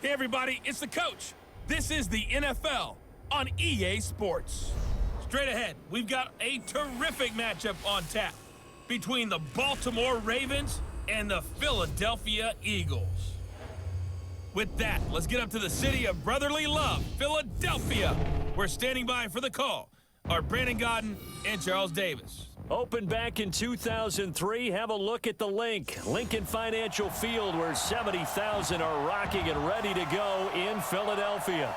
Hey everybody, it's the coach. This is the NFL on EA Sports. Straight ahead, we've got a terrific matchup on tap between the Baltimore Ravens and the Philadelphia Eagles. With that, let's get up to the city of brotherly love, Philadelphia. We're standing by for the call are Brandon Godden and Charles Davis. Opened back in 2003, have a look at the Lincoln Financial Field, where 70,000 are rocking and ready to go in Philadelphia.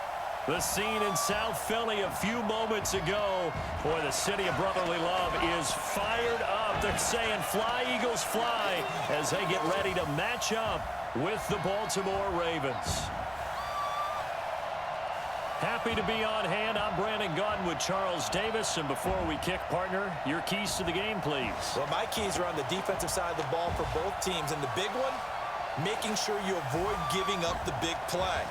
The scene in South Philly a few moments ago. Boy, the city of brotherly love is fired up. They're saying, fly, Eagles, fly, as they get ready to match up with the Baltimore Ravens. Happy to be on hand. I'm Brandon Godden with Charles Davis. And before we kick, partner, your keys to the game, please. Well, my keys are on the defensive side of the ball for both teams. And the big one, making sure you avoid giving up the big play.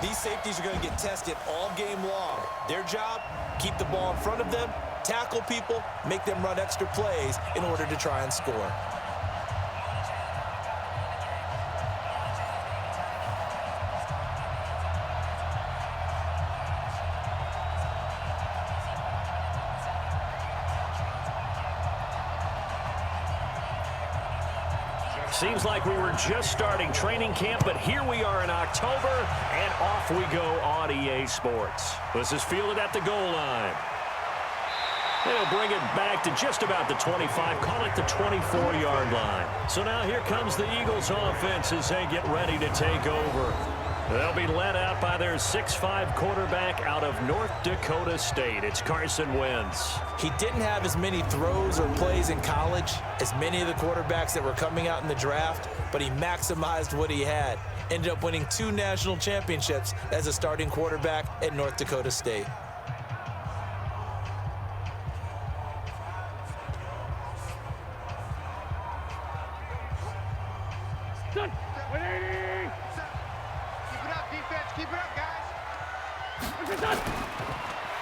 These safeties are going to get tested all game long. Their job, keep the ball in front of them, tackle people, make them run extra plays in order to try and score. Seems like we were just starting training camp, but here we are in October, and off we go on EA Sports. This is fielded at the goal line. They'll bring it back to just about the 25, call it the 24-yard line. So now here comes the Eagles offense as they get ready to take over. They'll be led out by their 6'5" quarterback out of North Dakota State. It's Carson Wentz. He didn't have as many throws or plays in college as many of the quarterbacks that were coming out in the draft, but he maximized what he had. Ended up winning 2 national championships as a starting quarterback at North Dakota State.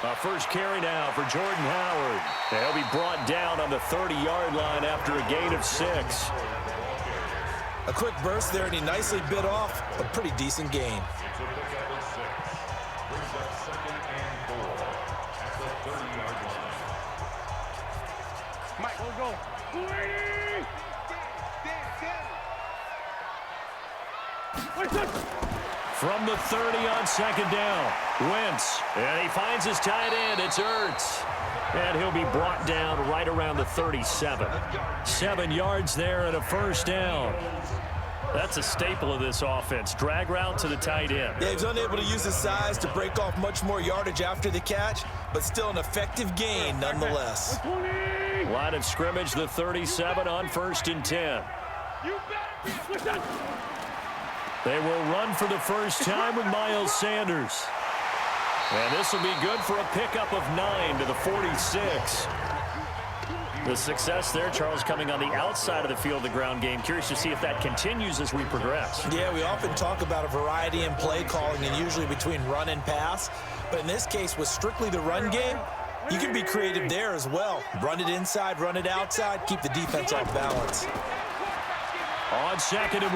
A first carry now for Jordan Howard. He'll be brought down on the 30-yard line after a gain of 6. A quick burst there, and he nicely bit off a pretty decent gain. Mike, let's go. From the 30 on second down, Wentz, and he finds his tight end. It's Ertz, and he'll be brought down right around the 37. 7 yards there and a first down. That's a staple of this offense. Drag route to the tight end. Yeah, he was unable to use his size to break off much more yardage after the catch, but still an effective gain nonetheless. Line of scrimmage, the 37 on 1st and 10. They will run for the first time with Miles Sanders. And this will be good for a pickup of 9 to the 46. The success there, Charles, coming on the outside of the field, the ground game. Curious to see if that continues as we progress. Yeah, we often talk about a variety in play calling and usually between run and pass. But in this case, with strictly the run game, you can be creative there as well. Run it inside, run it outside, keep the defense off balance. On 2nd and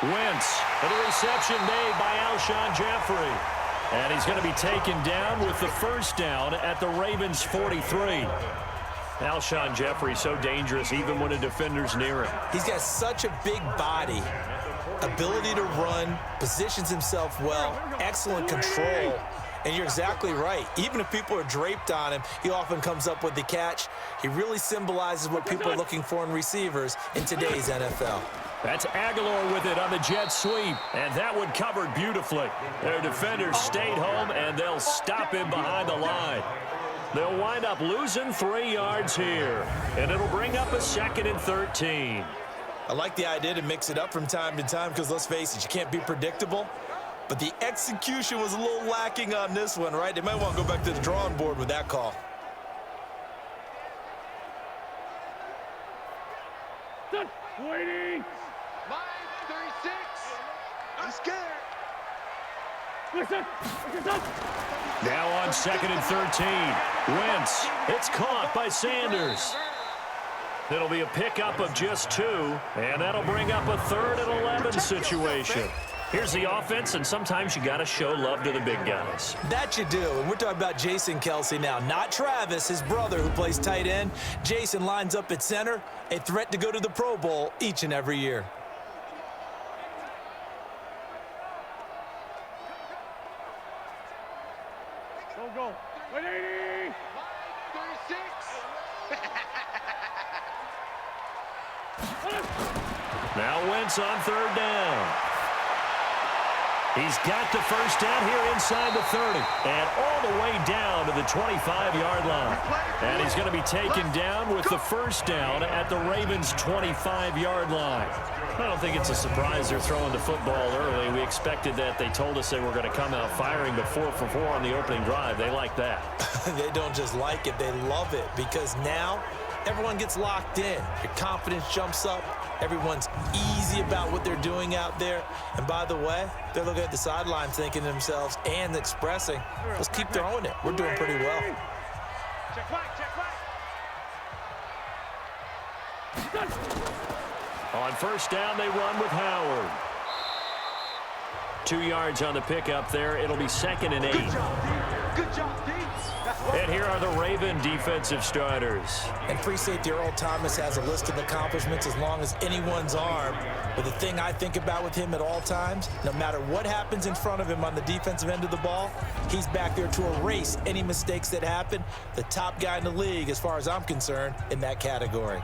1, Wentz, and a reception made by Alshon Jeffrey. And he's going to be taken down with the first down at the Ravens' 43. Alshon Jeffrey, so dangerous even when a defender's near him. He's got such a big body, ability to run, positions himself well, excellent control. And you're exactly right. Even if people are draped on him, he often comes up with the catch. He really symbolizes what people are looking for in receivers in today's NFL. That's Aguilar with it on the jet sweep, and that one covered beautifully. Their defenders stayed home, and they'll stop him behind the line. They'll wind up losing 3 yards here, and it'll bring up a 2nd and 13. I like the idea to mix it up from time to time because, let's face it, you can't be predictable. But the execution was a little lacking on this one, right? They might want to go back to the drawing board with that call. Waiting. Line 36. I'm scared. Now on 2nd and 13. Wentz. It's caught by Sanders. It'll be a pickup of just 2, and that'll bring up a 3rd and 11 situation. Here's the offense, and sometimes you got to show love to the big guys. That you do, and we're talking about Jason Kelsey now, not Travis, his brother who plays tight end. Jason lines up at center, a threat to go to the Pro Bowl each and every year. Go. 180. 36. Now Wentz on third down. He's got the first down here inside the 30 and all the way down to the 25-yard line. And he's going to be taken down with the first down at the Ravens' 25-yard line. I don't think it's a surprise they're throwing the football early. We expected that. They told us they were going to come out firing, but 4 for 4 on the opening drive. They like that. They don't just like it, they love it, because now everyone gets locked in. Your confidence jumps up. Everyone's easy about what they're doing out there. And by the way, they're looking at the sideline thinking to themselves and expressing, let's keep throwing it. We're doing pretty well. Check back. On first down, they run with Howard. 2 yards on the pickup there. It'll be 2nd and 8. Good job, D. And here are the Raven defensive starters. And free safety Earl Thomas has a list of accomplishments as long as anyone's arm. But the thing I think about with him at all times, no matter what happens in front of him on the defensive end of the ball, he's back there to erase any mistakes that happen. The top guy in the league, as far as I'm concerned, in that category.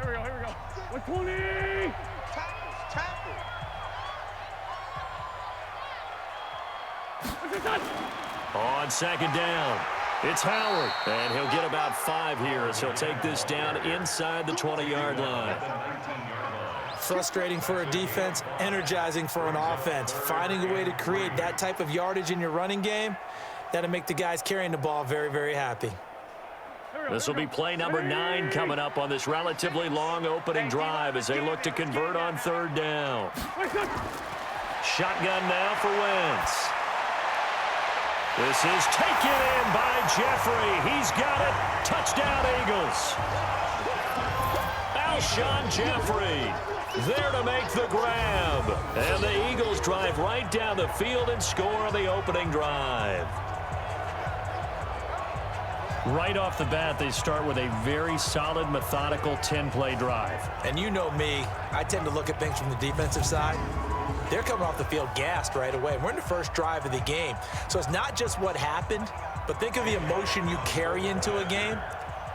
Here we go. 120. Tackle. On second down, it's Howard. And he'll get about 5 here as he'll take this down inside the 20-yard line. Frustrating for a defense, energizing for an offense. Finding a way to create that type of yardage in your running game, that'll make the guys carrying the ball very, very happy. This will be play number 9 coming up on this relatively long opening drive as they look to convert on third down. Shotgun now for Wentz. This is taken in by Jeffrey. He's got it. Touchdown, Eagles. Alshon Jeffrey there to make the grab. And the Eagles drive right down the field and score on the opening drive. Right off the bat, they start with a very solid, methodical 10-play drive. And you know me, I tend to look at things from the defensive side. They're coming off the field gassed right away. We're in the first drive of the game. So it's not just what happened, but think of the emotion you carry into a game,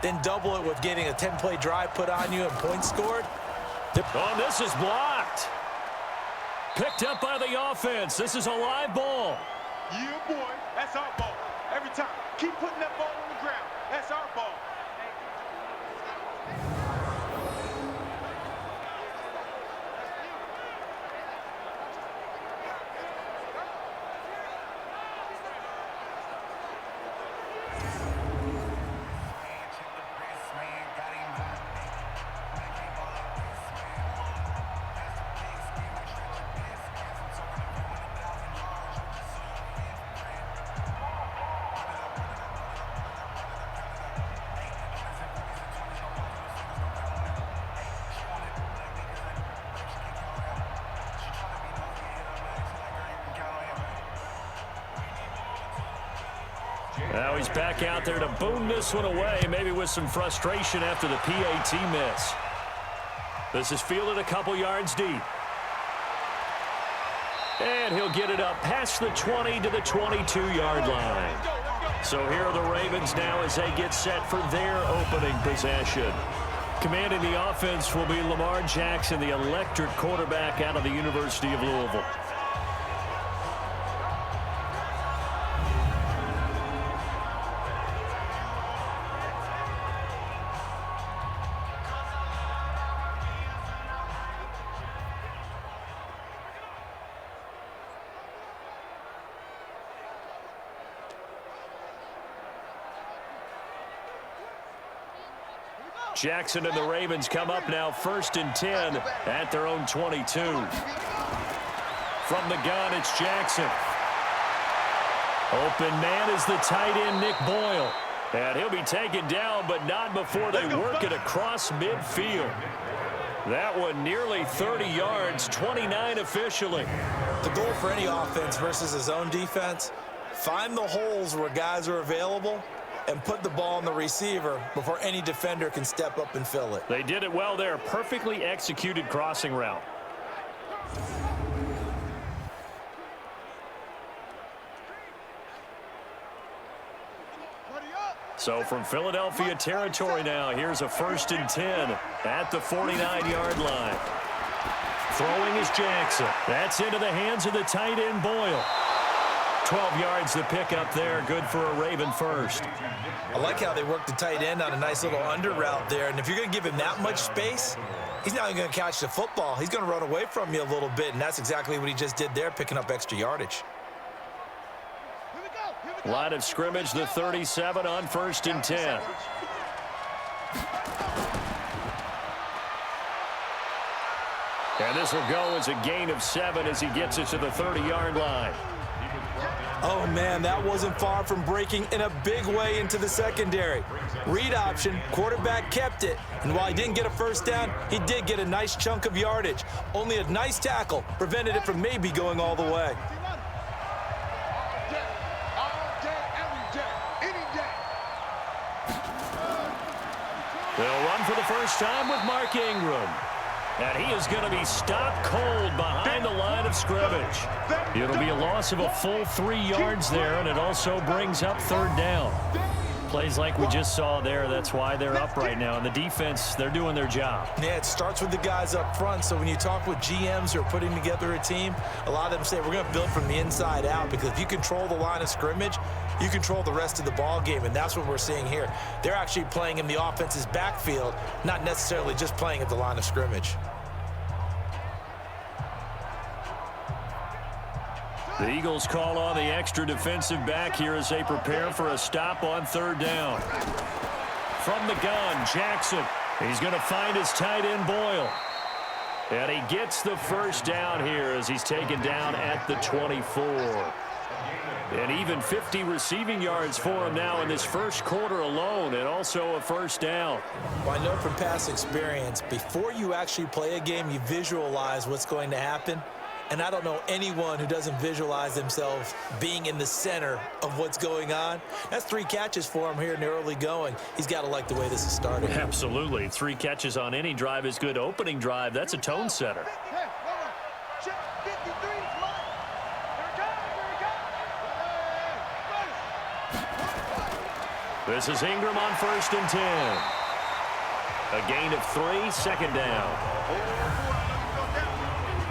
then double it with getting a 10-play drive put on you and points scored. Oh, this is blocked. Picked up by the offense. This is a live ball. Yeah, boy. That's our ball. Every time. Keep putting that ball on the ground. That's our ball. Now he's back out there to boom this one away, maybe with some frustration after the PAT miss. This is fielded a couple yards deep. And he'll get it up past the 20 to the 22-yard line. So here are the Ravens now as they get set for their opening possession. Commanding the offense will be Lamar Jackson, the electric quarterback out of the University of Louisville. Jackson and the Ravens come up now 1st and 10 at their own 22. From the gun, it's Jackson. Open man is the tight end, Nick Boyle. And he'll be taken down, but not before they work it across midfield. That one nearly 30 yards, 29 officially. The goal for any offense versus his own defense, find the holes where guys are available and put the ball on the receiver before any defender can step up and fill it. They did it well there. Perfectly executed crossing route. So from Philadelphia territory now, here's a 1st and 10 at the 49-yard line. Throwing is Jackson. That's into the hands of the tight end, Boyle. 12 yards to pick up there. Good for a Raven first. I like how they work the tight end on a nice little under route there. And if you're going to give him that much space, he's not even going to catch the football. He's going to run away from you a little bit, and that's exactly what he just did there, picking up extra yardage. Line of scrimmage, the 37 on 1st and 10. And this will go as a gain of 7 as he gets it to the 30-yard line. Oh, man, that wasn't far from breaking in a big way into the secondary. Read option, quarterback kept it. And while he didn't get a first down, he did get a nice chunk of yardage. Only a nice tackle prevented it from maybe going all the way. They'll run for the first time with Mark Ingram. And he is going to be stopped cold behind the line of scrimmage. It'll be a loss of a full 3 yards there, and it also brings up 3rd down. Plays like we just saw there, that's why they're up right now. And the defense, they're doing their job. Yeah, it starts with the guys up front. So when you talk with GMs who are putting together a team, a lot of them say we're going to build from the inside out, because if you control the line of scrimmage, you control the rest of the ball game, and that's what we're seeing here. They're actually playing in the offense's backfield, not necessarily just playing at the line of scrimmage. The Eagles call on the extra defensive back here as they prepare for a stop on 3rd down. From the gun, Jackson. He's going to find his tight end, Boyle. And he gets the first down here as he's taken down at the 24. And even 50 receiving yards for him now in this first quarter alone, and also a first down. Well, I know from past experience, before you actually play a game, you visualize what's going to happen. And I don't know anyone who doesn't visualize themselves being in the center of what's going on. That's 3 catches for him here in the early going. He's got to like the way this is starting. Absolutely. 3 catches on any drive is good. Opening drive, that's a tone setter. This is Ingram on 1st and 10. A gain of 3, 2nd down.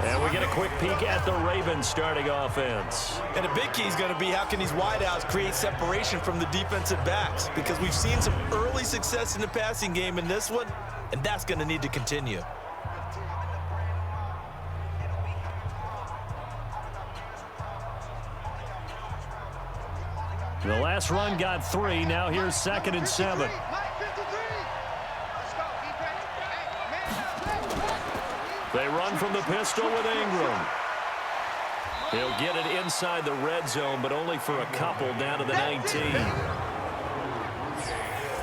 And we get a quick peek at the Ravens starting offense. And a big key is going to be how can these wideouts create separation from the defensive backs, because we've seen some early success in the passing game in this one, and that's going to need to continue. The last run got 3. Now here's 2nd and 7. They run from the pistol with Ingram. He'll get it inside the red zone, but only for a couple down to the 19.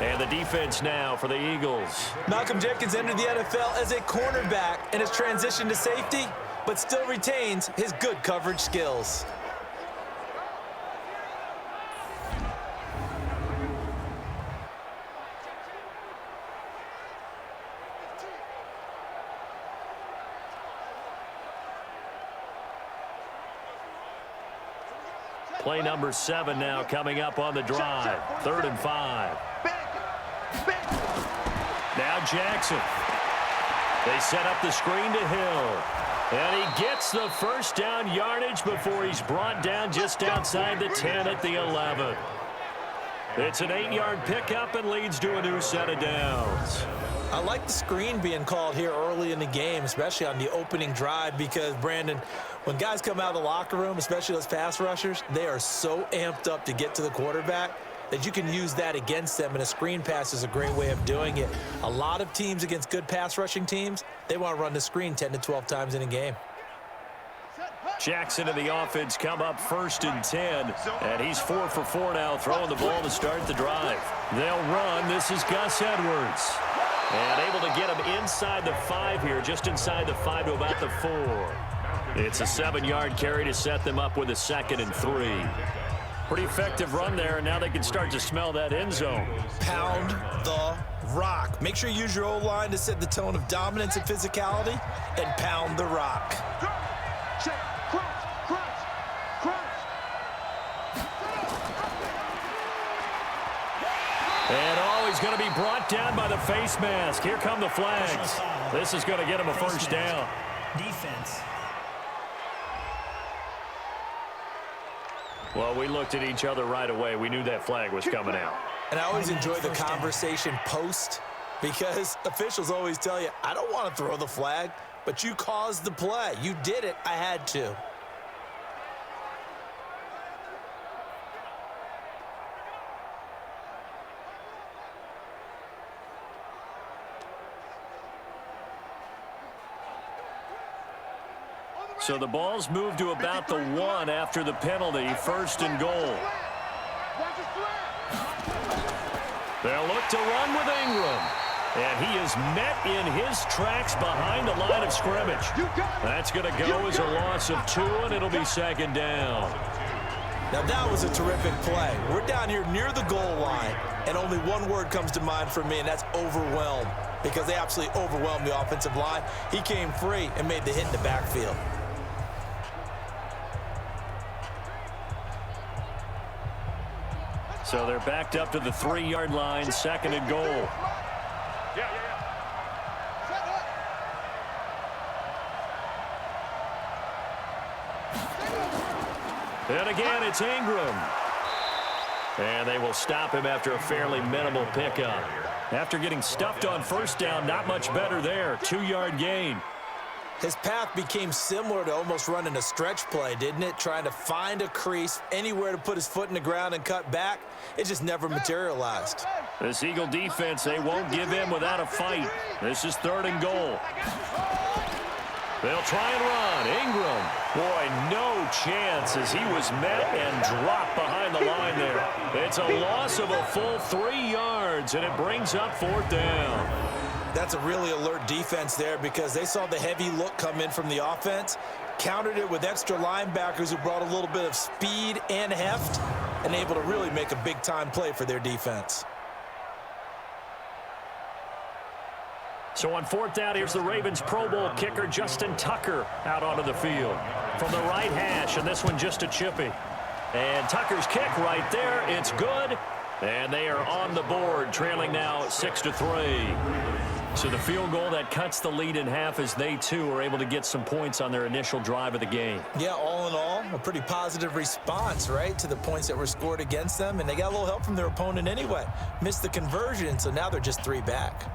And the defense now for the Eagles. Malcolm Jenkins entered the NFL as a cornerback and has transitioned to safety, but still retains his good coverage skills. Play number 7 now coming up on the drive. 3rd and 5. Now Jackson. They set up the screen to Hill. And he gets the first down yardage before he's brought down just outside the 10 at the 11. It's an 8-yard pickup and leads to a new set of downs. I like the screen being called here early in the game, especially on the opening drive, because, Brandon, when guys come out of the locker room, especially those pass rushers, they are so amped up to get to the quarterback that you can use that against them, and a screen pass is a great way of doing it. A lot of teams against good pass rushing teams, they want to run the screen 10 to 12 times in a game. Jackson and the offense come up 1st and 10. And he's 4 for 4 now, throwing the ball to start the drive. They'll run. This is Gus Edwards. And able to get him inside the 5 here, just inside the 5 to about the 4. It's a 7-yard carry to set them up with a 2nd and 3. Pretty effective run there, and now they can start to smell that end zone. Pound the rock. Make sure you use your O-line to set the tone of dominance and physicality, and pound the rock. Check. Crunch. Crunch. Crunch. And he's going to be brought down by the face mask. Here come the flags. This is going to get him a first down. Defense. Well, we looked at each other right away. We knew that flag was coming out. And I always enjoy the conversation post, because officials always tell you, I don't want to throw the flag, but you caused the play. You did it. I had to. So the ball's moved to about the 1 after the penalty, 1st and goal. They'll look to run with Ingram. And he is met in his tracks behind the line of scrimmage. That's going to go as a loss of 2, and it'll be 2nd down. Now that was a terrific play. We're down here near the goal line, and only one word comes to mind for me, and that's overwhelmed, because they absolutely overwhelmed the offensive line. He came free and made the hit in the backfield. So they're backed up to the 3-yard line, 2nd and goal. And again, it's Ingram. And they will stop him after a fairly minimal pickup. After getting stuffed on 1st down, not much better there. 2-yard gain. His path became similar to almost running a stretch play, didn't it? Trying to find a crease, anywhere to put his foot in the ground and cut back. It just never materialized. This Eagle defense, they won't give in without a fight. This is 3rd and goal. They'll try and run. Ingram. Boy, no chance as he was met and dropped behind the line there. It's a loss of a full 3 yards, and it brings up 4th down. That's a really alert defense there, because they saw the heavy look come in from the offense, countered it with extra linebackers who brought a little bit of speed and heft, and able to really make a big-time play for their defense. So on 4th down, here's the Ravens Pro Bowl kicker Justin Tucker out onto the field from the right hash, and this one just a chippy. And Tucker's kick right there, it's good, and they are on the board, trailing now 6-3. So the field goal that cuts the lead in half, as they too are able to get some points on their initial drive of the game. Yeah, all in all, a pretty positive response, right, to the points that were scored against them, and they got a little help from their opponent anyway. Missed the conversion, so now they're just 3 back.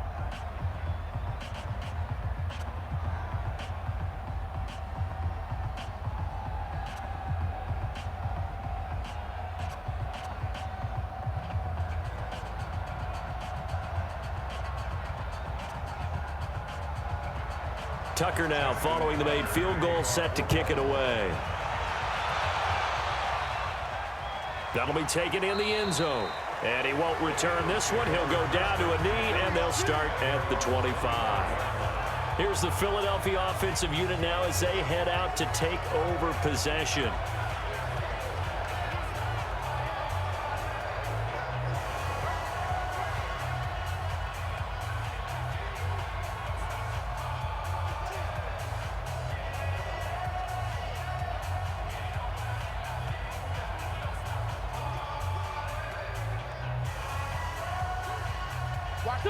Tucker now following the made field goal, set to kick it away. That'll be taken in the end zone. And he won't return this one. He'll go down to a knee, and they'll start at the 25. Here's the Philadelphia offensive unit now as they head out to take over possession.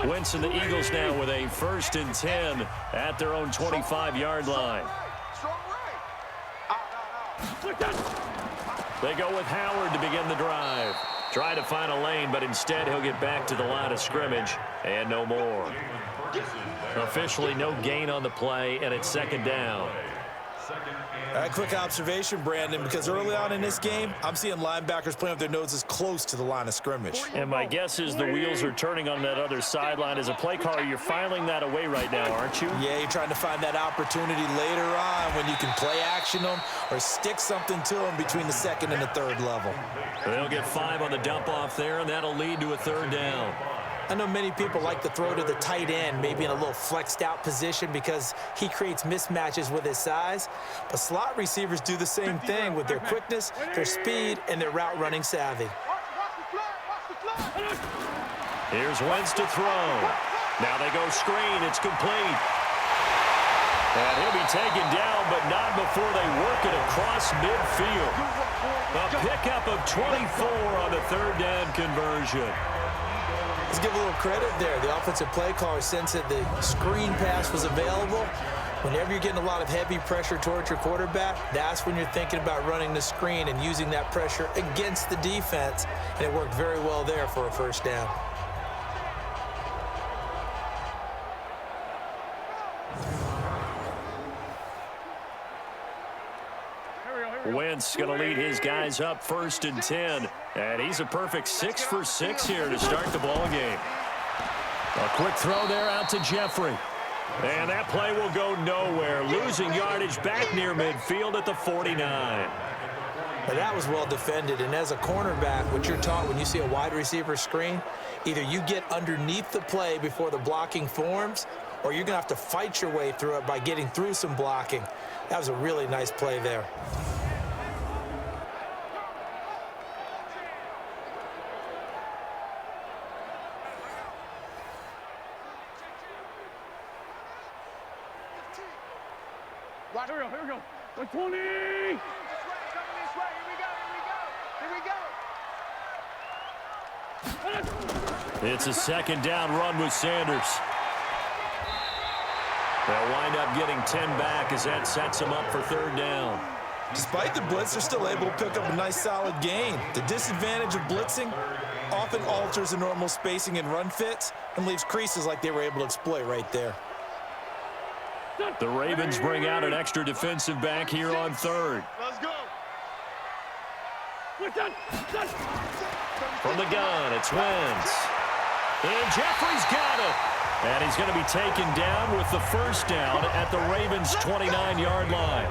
Wentz and the Eagles now with a 1st and 10 at their own 25-yard line. They go with Howard to begin the drive. Try to find a lane, but instead he'll get back to the line of scrimmage and no more. Officially no gain on the play, and it's 2nd down. All right, quick observation, Brandon, because early on in this game, I'm seeing linebackers playing with their noses close to the line of scrimmage. And my guess is the wheels are turning on that other sideline. As a play caller, you're filing that away right now, aren't you? Yeah, you're trying to find that opportunity later on when you can play action them or stick something to them between the second and the third level. They'll get 5 on the dump-off there, and that'll lead to a third down. I know many people like to throw to the tight end, maybe in a little flexed out position because he creates mismatches with his size. But slot receivers do the same thing with their quickness, their speed, and their route running savvy. Here's Wentz to throw. Now they go screen. It's complete. And he'll be taken down, but not before they work it across midfield. A pickup of 24 on the third down conversion. Let's give a little credit there. The offensive play caller sensed that the screen pass was available. Whenever you're getting a lot of heavy pressure towards your quarterback, that's when you're thinking about running the screen and using that pressure against the defense. And it worked very well there for a first down. Wentz going to lead his guys up 1st and 10. And he's a perfect 6 for 6 here to start the ball game. A quick throw there out to Jeffrey. And that play will go nowhere. Losing yardage back near midfield at the 49. Now that was well defended. And as a cornerback, what you're taught when you see a wide receiver screen, either you get underneath the play before the blocking forms, or you're going to have to fight your way through it by getting through some blocking. That was a really nice play there. Here we go. 120! Here we go. It's a 2nd down run with Sanders. They'll wind up getting 10 back as that sets them up for 3rd down. Despite the blitz, they're still able to pick up a nice solid gain. The disadvantage of blitzing often alters the normal spacing and run fits and leaves creases like they were able to exploit right there. The Ravens bring out an extra defensive back here on 3rd. Let's go. From the gun, it's Wentz. And Jeffrey's got it. And he's going to be taken down with the 1st down at the Ravens' 29-yard line.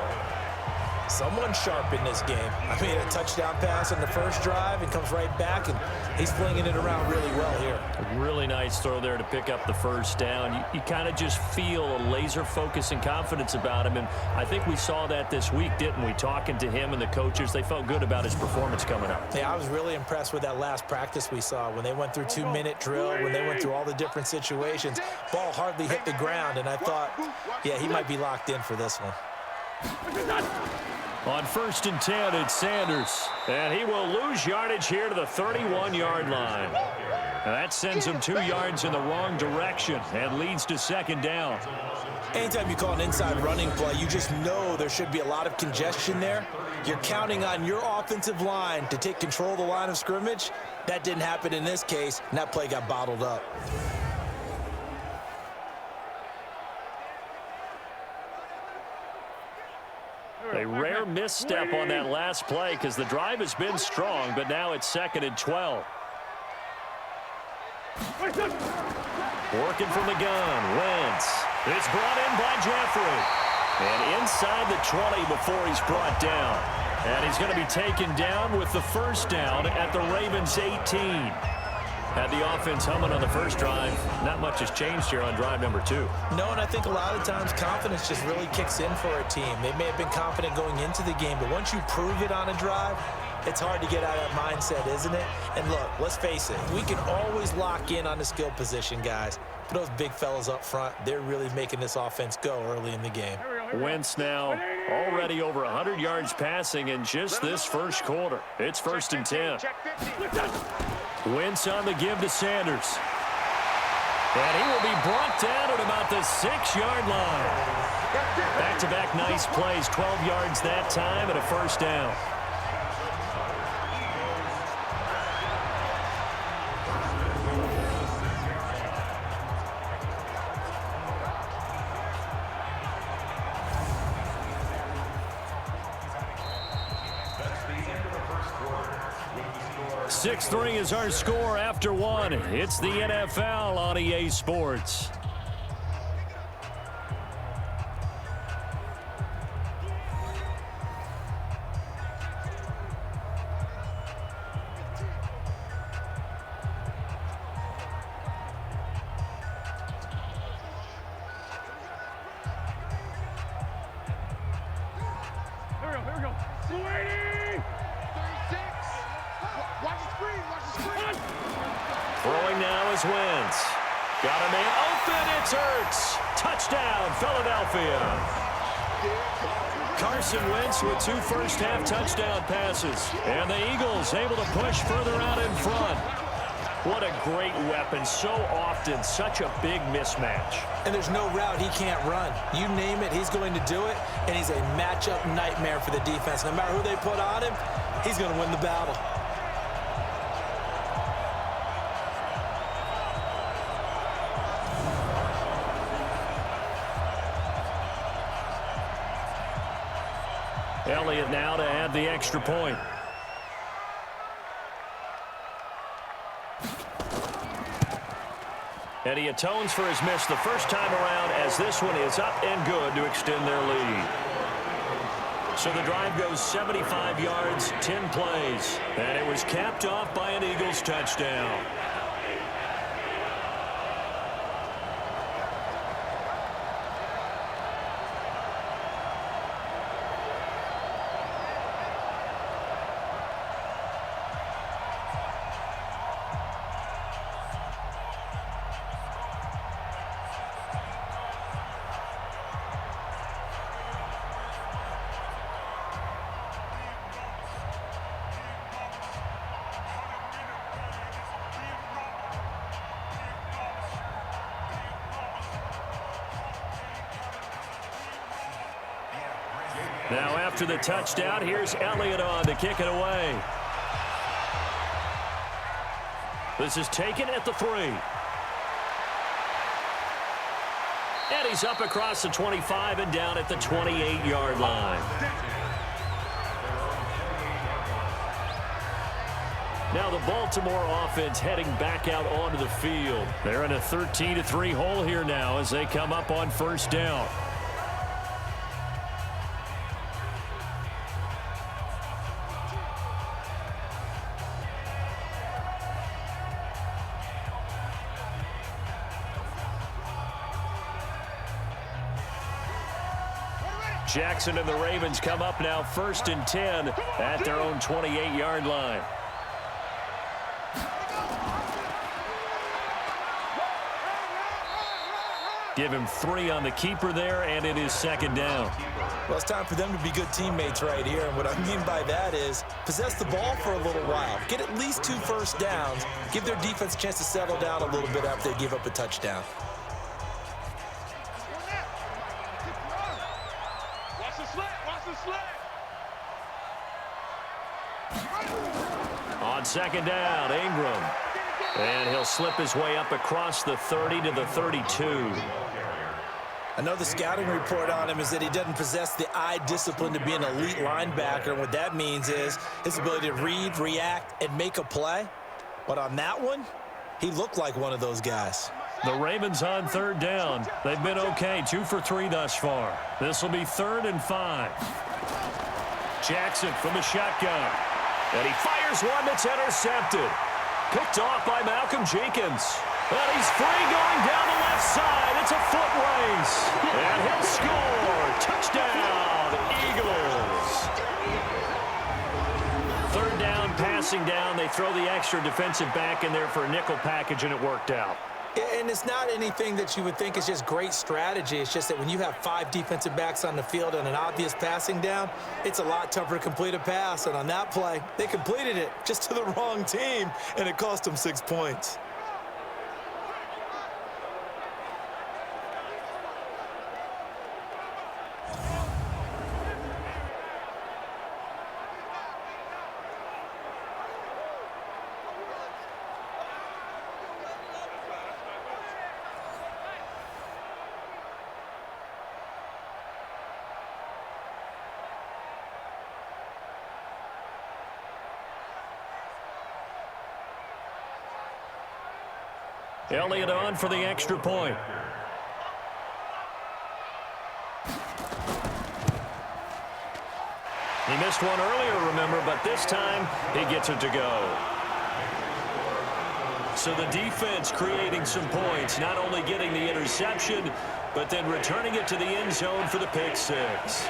Someone sharp in this game. I mean, a touchdown pass on the first drive and comes right back, and he's flinging it around really well here. A really nice throw there to pick up the 1st down. You kind of just feel a laser focus and confidence about him, and I think we saw that this week, didn't we? Talking to him and the coaches, they felt good about his performance coming up. Yeah, I was really impressed with that last practice we saw when they went through 2-minute drill, when they went through all the different situations. Ball hardly hit the ground, and I thought, yeah, he might be locked in for this one. On 1st and 10, it's Sanders. And he will lose yardage here to the 31-yard line. And that sends him 2 yards in the wrong direction and leads to 2nd down. Anytime you call an inside running play, you just know there should be a lot of congestion there. You're counting on your offensive line to take control of the line of scrimmage. That didn't happen in this case, and that play got bottled up. A rare misstep on that last play because the drive has been strong, but now it's 2nd and 12. Working from the gun, Wentz. It's brought in by Jeffrey. And inside the 20 before he's brought down. And he's going to be taken down with the 1st down at the Ravens' 18. Had the offense humming on the first drive. Not much has changed here on drive number 2. No, and I think a lot of times confidence just really kicks in for a team. They may have been confident going into the game, but once you prove it on a drive, it's hard to get out of that mindset, isn't it? And look, let's face it, we can always lock in on the skill position, guys. But those big fellas up front, they're really making this offense go early in the game. Wentz now already over 100 yards passing in just this first quarter. It's 1st and 10. Wentz on the give to Sanders. And he will be brought down at about the 6-yard line. Back-to-back nice plays, 12 yards that time and a 1st down. 6-3 is our score after one. It's the NFL on EA Sports. Here we go. Sweetie! 36. Watch the screen. Watch the screen. Throwing now is Wentz. Got a man open. It's Ertz. Touchdown, Philadelphia. Carson Wentz with 2 first-half touchdown passes. And the Eagles able to push further out in front. What a great weapon. So often, such a big mismatch. And there's no route he can't run. You name it, he's going to do it, and he's a matchup nightmare for the defense. No matter who they put on him, he's going to win the battle. Elliott now to add the extra point. And he atones for his miss the first time around as this one is up and good to extend their lead. So the drive goes 75 yards, 10 plays. And it was capped off by an Eagles touchdown. Now after the touchdown, here's Elliott on to kick it away. This is taken at the 3. And he's up across the 25 and down at the 28-yard line. Now the Baltimore offense heading back out onto the field. They're in a 13-3 hole here now as they come up on first down. Jackson and the Ravens come up now 1st and 10 at their own 28-yard line. Give him 3 on the keeper there, and it is 2nd down. Well, it's time for them to be good teammates right here. And what I mean by that is possess the ball for a little while. Get at least 2 first downs. Give their defense a chance to settle down a little bit after they give up a touchdown. Watch the slant. Watch the slant. On 2nd down, Ingram. And he'll slip his way up across the 30 to the 32. I know the scouting report on him is that he doesn't possess the eye discipline to be an elite linebacker. And what that means is his ability to read, react, and make a play. But on that one, he looked like one of those guys. The Ravens on 3rd down. They've been okay, 2 for 3 thus far. This will be 3rd and 5. Jackson from the shotgun. And he fires one that's intercepted. Picked off by Malcolm Jenkins. And he's free going down the left side. It's a foot race. And he'll score. Touchdown, Eagles. 3rd down, passing down. They throw the extra defensive back in there for a nickel package, and it worked out. And it's not anything that you would think is just great strategy. It's just that when you have 5 defensive backs on the field and an obvious passing down, it's a lot tougher to complete a pass. And on that play, they completed it just to the wrong team, and it cost them 6 points. Elliott on for the extra point. He missed one earlier, remember, but this time he gets it to go. So the defense creating some points, not only getting the interception, but then returning it to the end zone for the pick six.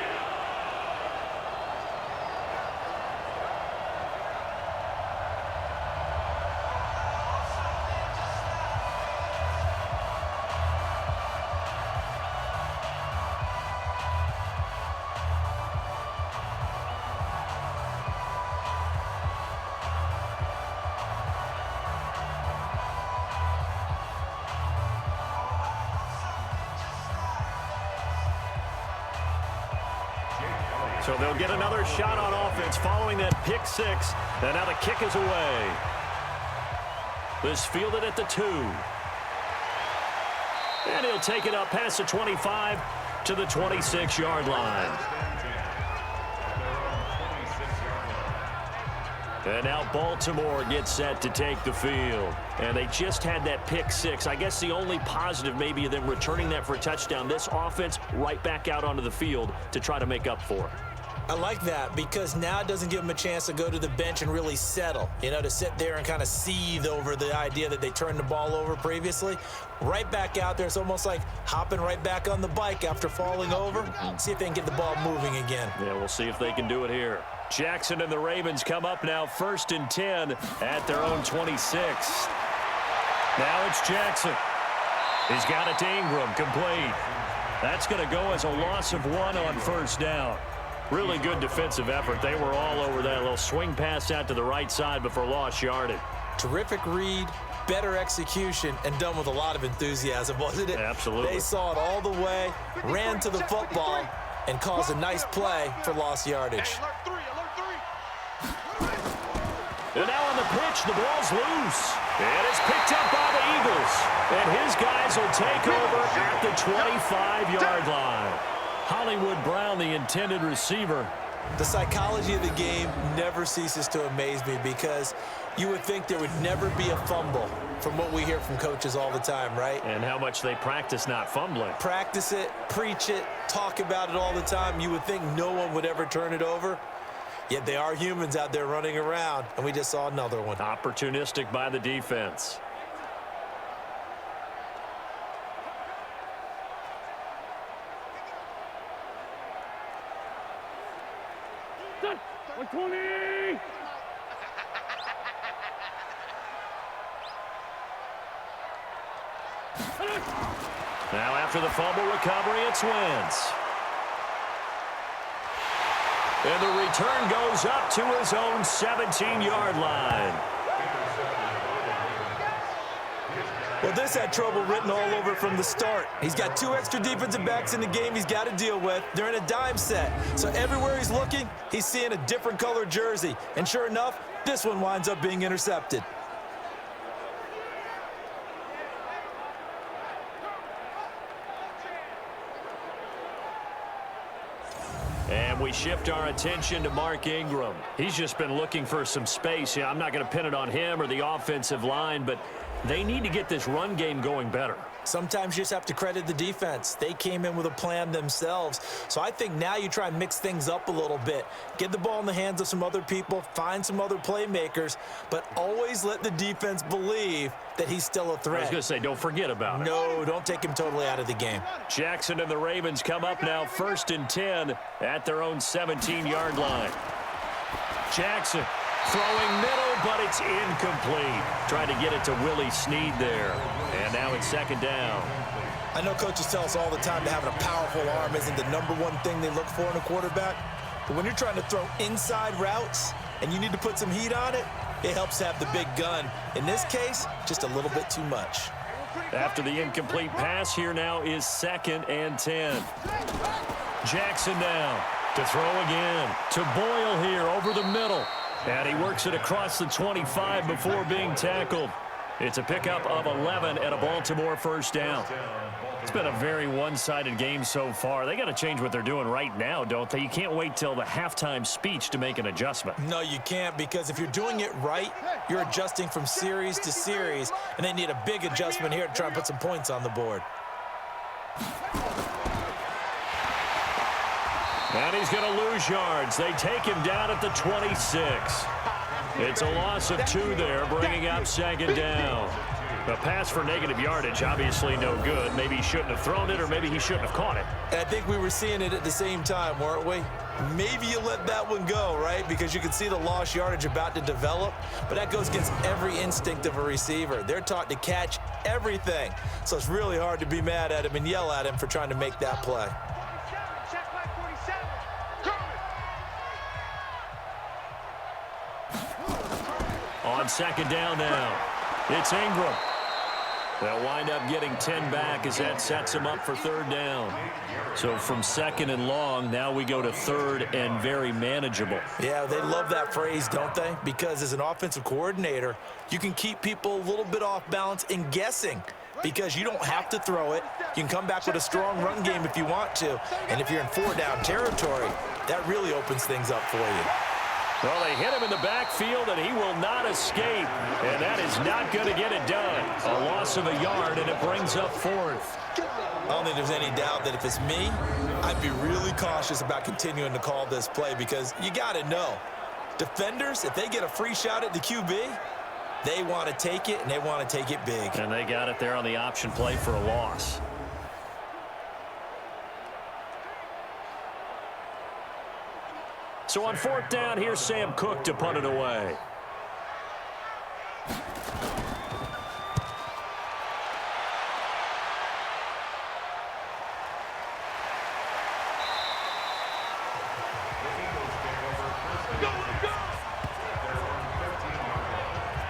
So they'll get another shot on offense following that pick six. And now the kick is away. This fielded at the 2. And he'll take it up past the 25 to the 26-yard line. And now Baltimore gets set to take the field. And they just had that pick six. I guess the only positive maybe of them returning that for a touchdown. This offense right back out onto the field to try to make up for it. I like that because now it doesn't give them a chance to go to the bench and really settle, to sit there and kind of seethe over the idea that they turned the ball over previously. Right back out there, it's almost like hopping right back on the bike after falling over. See if they can get the ball moving again. Yeah, we'll see if they can do it here. Jackson and the Ravens come up now 1st and 10 at their own 26. Now it's Jackson. He's got it to Ingram, complete. That's going to go as a loss of 1 on 1st down. Really good defensive effort. They were all over that little swing pass out to the right side, but for lost yardage. Terrific read, better execution, and done with a lot of enthusiasm, wasn't it? Absolutely. They saw it all the way, ran to the football, and caused a nice play for lost yardage. And now on the pitch, the ball's loose. And it's picked up by the Eagles. And his guys will take over at the 25-yard line. Hollywood Brown, the intended receiver. The psychology of the game never ceases to amaze me because you would think there would never be a fumble from what we hear from coaches all the time, right? And how much they practice not fumbling. Practice it, preach it, talk about it all the time. You would think no one would ever turn it over. Yet they are humans out there running around, and we just saw another one. Opportunistic by the defense. Now after the fumble recovery, it's Wentz. And the return goes up to his own 17-yard line. Well, this had trouble written all over from the start. He's got 2 extra defensive backs in the game he's got to deal with. They're in a dime set. So everywhere he's looking, he's seeing a different color jersey. And sure enough, this one winds up being intercepted. And we shift our attention to Mark Ingram. He's just been looking for some space. Yeah, I'm not going to pin it on him or the offensive line, but they need to get this run game going better. Sometimes you just have to credit the defense. They came in with a plan themselves. So I think now you try and mix things up a little bit. Get the ball in the hands of some other people, find some other playmakers, but always let the defense believe that he's still a threat. I was going to say, don't forget about it. No, don't take him totally out of the game. Jackson and the Ravens come up now 1st and 10 at their own 17-yard line. Jackson throwing middle, but it's incomplete. Tried to get it to Willie Snead there. And now it's 2nd down. I know coaches tell us all the time that having a powerful arm isn't the #1 thing they look for in a quarterback. But when you're trying to throw inside routes and you need to put some heat on it, it helps to have the big gun. In this case, just a little bit too much. After the incomplete pass, here now is 2nd and 10. Jackson now to throw again. To Boyle here over the middle. And he works it across the 25 before being tackled. It's a pickup of 11 and a Baltimore 1st down. It's been a very one-sided game so far. They got to change what they're doing right now, don't they? You can't wait till the halftime speech to make an adjustment. No, you can't, because if you're doing it right, you're adjusting from series to series, and they need a big adjustment here to try and put some points on the board. And he's going to lose yards. They take him down at the 26. It's a loss of 2 there, bringing up second down. A pass for negative yardage, obviously no good. Maybe he shouldn't have thrown it, or maybe he shouldn't have caught it. And I think we were seeing it at the same time, weren't we? Maybe you let that one go, right? Because you can see the lost yardage about to develop, but that goes against every instinct of a receiver. They're taught to catch everything. So it's really hard to be mad at him and yell at him for trying to make that play. On second down now, it's Ingram. They'll wind up getting 10 back as that sets them up for third down. So from second and long, now we go to third and very manageable. Yeah, they love that phrase, don't they? Because as an offensive coordinator, you can keep people a little bit off balance and guessing, because you don't have to throw it. You can come back with a strong run game if you want to. And if you're in 4-down territory, that really opens things up for you. Well, they hit him in the backfield, and he will not escape. And that is not going to get it done. A loss of a yard, and it brings up fourth. I don't think there's any doubt that if it's me, I'd be really cautious about continuing to call this play, because you got to know, defenders, if they get a free shot at the QB, they want to take it, and they want to take it big. And they got it there on the option play for a loss. So on fourth down, here's Sam Cook to punt it away.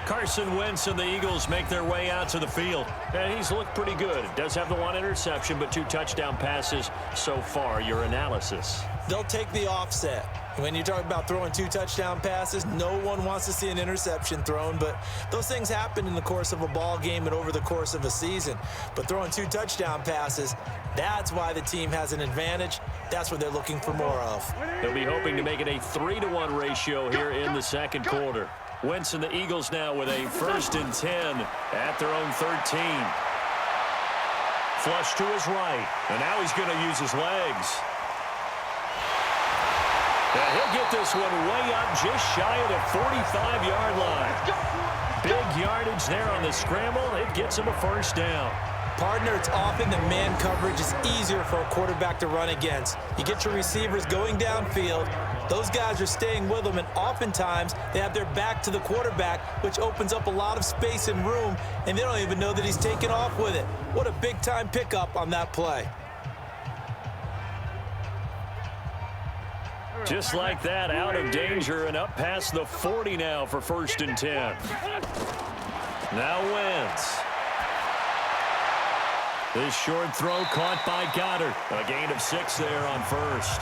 Carson Wentz and the Eagles make their way out to the field. And he's looked pretty good. Does have the 1 interception, but 2 touchdown passes so far. Your analysis? They'll take the offset. When you talk about throwing 2 touchdown passes, no one wants to see an interception thrown, but those things happen in the course of a ball game and over the course of a season. But throwing 2 touchdown passes, that's why the team has an advantage. That's what they're looking for more of. They'll be hoping to make it a 3-to-1 ratio here in the second quarter. Wentz and the Eagles now with a 1st and 10 at their own 13. Flush to his right, and now he's going to use his legs. And he'll get this one way up just shy of the 45-yard line. Big yardage there on the scramble. It gets him a 1st down. Partner, it's often that man coverage is easier for a quarterback to run against. You get your receivers going downfield. Those guys are staying with them, and oftentimes they have their back to the quarterback, which opens up a lot of space and room, and they don't even know that he's taken off with it. What a big-time pickup on that play. Just like that, out of danger and up past the 40 now for 1st and 10. Now Wentz. This short throw caught by Goddard. A gain of 6 there on 1st.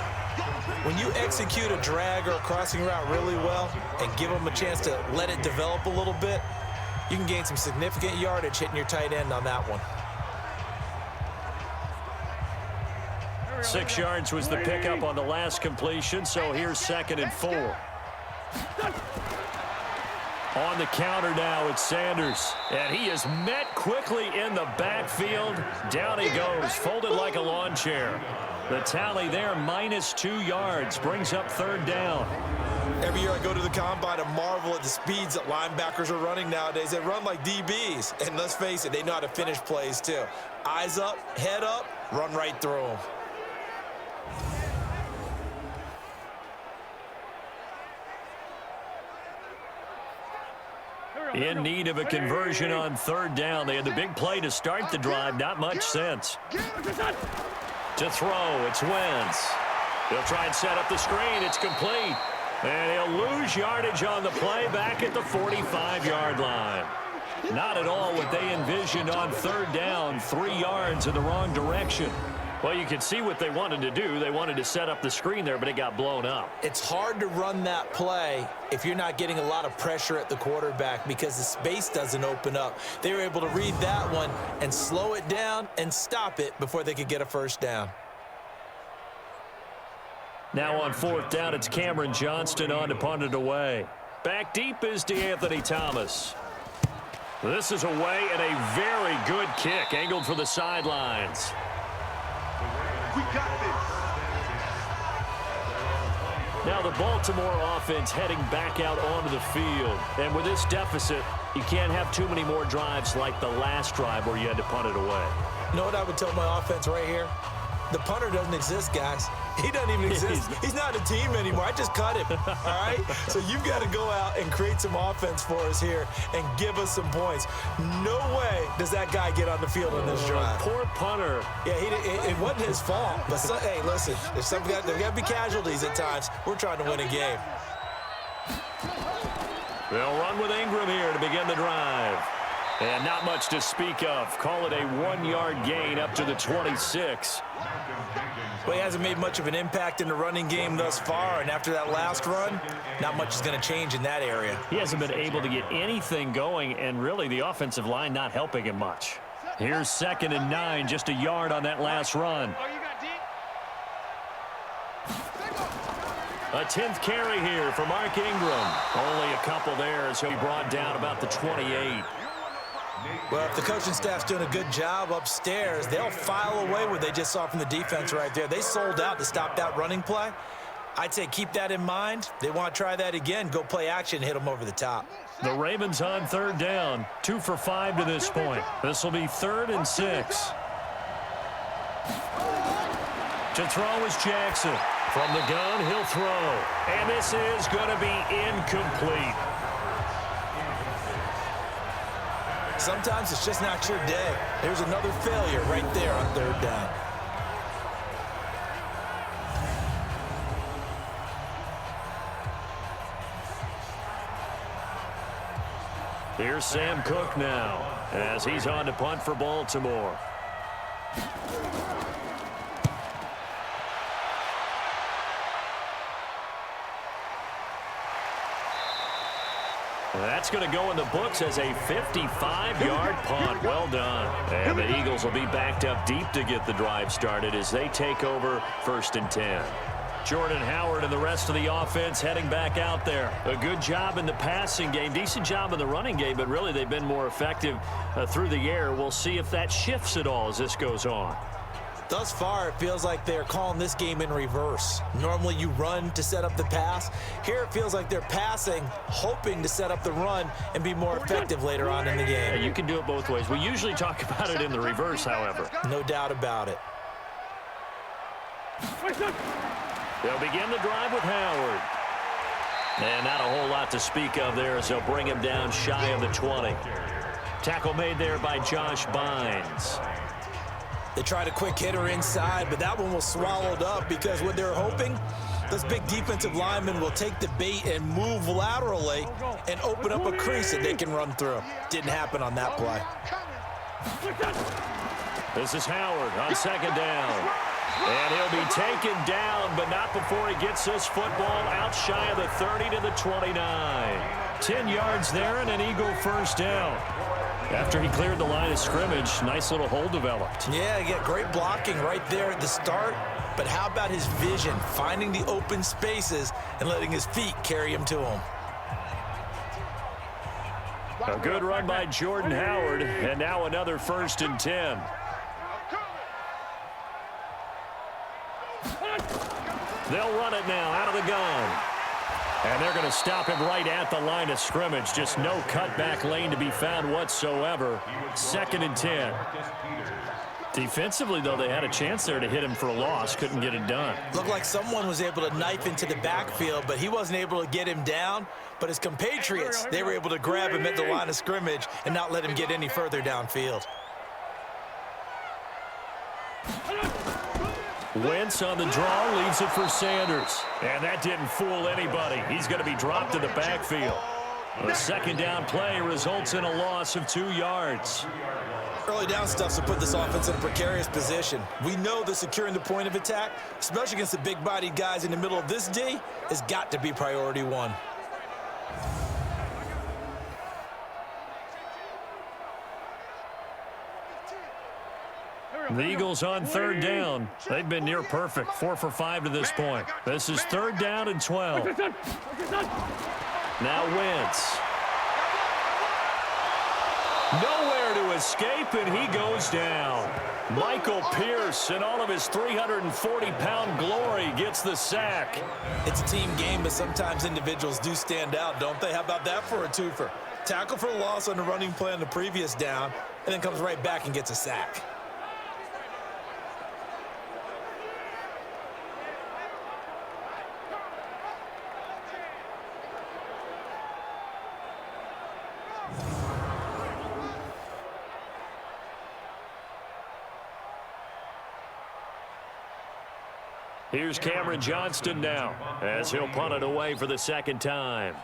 When you execute a drag or a crossing route really well and give them a chance to let it develop a little bit, you can gain some significant yardage hitting your tight end on that one. 6 yards was the pickup on the last completion, so here's 2nd and 4. On the counter now, it's Sanders. And he is met quickly in the backfield. Down he goes, folded like a lawn chair. The tally there, -2 yards, brings up 3rd down. Every year I go to the combine and marvel at the speeds that linebackers are running nowadays. They run like DBs. And let's face it, they know how to finish plays too. Eyes up, head up, run right through them. In need of a conversion on 3rd down. They had the big play to start the drive. Not much sense. To throw, it's Wentz. He'll try and set up the screen. It's complete. And he'll lose yardage on the play back at the 45-yard line. Not at all what they envisioned on 3rd down. 3 yards in the wrong direction. Well, you can see what they wanted to do. They wanted to set up the screen there, but it got blown up. It's hard to run that play if you're not getting a lot of pressure at the quarterback because the space doesn't open up. They were able to read that one and slow it down and stop it before they could get a first down. Now on 4th down, it's Cameron Johnston on to punt it away. Back deep is DeAnthony Thomas. This is away and a very good kick angled for the sidelines. We got this. Now the Baltimore offense heading back out onto the field. And with this deficit, you can't have too many more drives like the last drive where you had to punt it away. You know what I would tell my offense right here? The punter doesn't exist, guys. He doesn't even exist. He's not a team anymore. I just cut him, all right? So you've got to go out and create some offense for us here and give us some points. No way does that guy get on the field on this drive. Poor punter. Yeah, it wasn't his fault. But, hey, listen, there's got to be casualties at times. We're trying to win a game. They'll run with Ingram here to begin the drive. And not much to speak of. Call it a 1-yard gain up to the 26. Well, he hasn't made much of an impact in the running game thus far, and after that last run, not much is going to change in that area. He hasn't been able to get anything going, and really the offensive line not helping him much. Here's 2nd and 9, just a yard on that last run. A 10th carry here for Mark Ingram. Only a couple there as he'll be brought down about the 28. Well, if the coaching staff's doing a good job upstairs, they'll file away what they just saw from the defense right there. They sold out to stop that running play. I'd say keep that in mind. They want to try that again, go play action, hit them over the top. The Ravens on 3rd down, 2 for 5 to this point. This will be 3rd and 6. To throw is Jackson. From the gun, he'll throw. And this is going to be incomplete. Sometimes it's just not your day. There's another failure right there on 3rd down. Here's Sam Cook now as he's on to punt for Baltimore. That's going to go in the books as a 55-yard punt. Well done. And the Eagles will be backed up deep to get the drive started as they take over 1st and 10. Jordan Howard and the rest of the offense heading back out there. A good job in the passing game, decent job in the running game, but really they've been more effective through the air. We'll see if that shifts at all as this goes on. Thus far, it feels like they're calling this game in reverse. Normally you run to set up the pass. Here it feels like they're passing, hoping to set up the run and be more effective later on in the game. Yeah, you can do it both ways. We usually talk about it in the reverse, however. No doubt about it. They'll begin the drive with Howard. And not a whole lot to speak of there as they'll bring him down shy of the 20. Tackle made there by Josh Bynes. They tried a quick hitter inside, but that one was swallowed up because what they're hoping, those big defensive linemen will take the bait and move laterally and open up a crease that they can run through. Didn't happen on that play. This is Howard on 2nd down. And he'll be taken down, but not before he gets this football out shy of the 30 to the 29. 10 yards there and an Eagle 1st down. After he cleared the line of scrimmage, nice little hole developed. Yeah, he got great blocking right there at the start. But how about his vision, finding the open spaces and letting his feet carry him to him? A good run by Jordan Howard, and now another 1st and 10. They'll run it now out of the gun. And they're going to stop him right at the line of scrimmage. Just no cutback lane to be found whatsoever. 2nd and 10. Defensively, though, they had a chance there to hit him for a loss. Couldn't get it done. Looked like someone was able to knife into the backfield, but he wasn't able to get him down. But his compatriots, they were able to grab him at the line of scrimmage and not let him get any further downfield. Wentz on the draw, leaves it for Sanders. And that didn't fool anybody. He's going to be dropped in the backfield. The second down play results in a loss of 2 yards. Early down stuff to put this offense in a precarious position. We know that securing the point of attack, especially against the big-bodied guys in the middle of this D, has got to be priority one. The Eagles on third down. They've been near perfect, 4 for 5 to this point. This is third down and 12. Now Wentz. Nowhere to escape, and he goes down. Michael Pierce, in all of his 340-pound glory, gets the sack. It's a team game, but sometimes individuals do stand out, don't they? How about that for a twofer? Tackle for loss on the running play on the previous down, and then comes right back and gets a sack. Here's Cameron Johnston now, as he'll punt it away for the second time.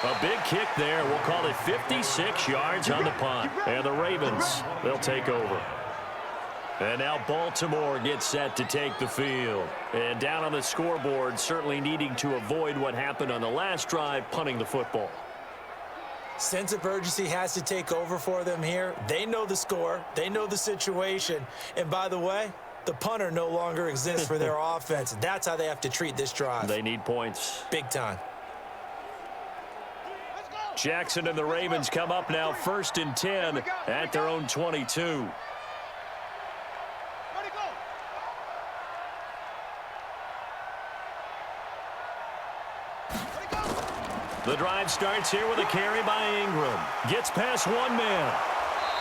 A big kick there. We'll call it 56 yards on the punt. And the Ravens, they'll take over. And now Baltimore gets set to take the field. And down on the scoreboard, certainly needing to avoid what happened on the last drive, punting the football. Sense of urgency has to take over for them here. They know the score. They know the situation. And by the way, the punter no longer exists for their offense. That's how they have to treat this drive. They need points. Big time. Jackson and the Ravens come up now 1st and 10 at their own 22. The drive starts here with a carry by Ingram. Gets past one man.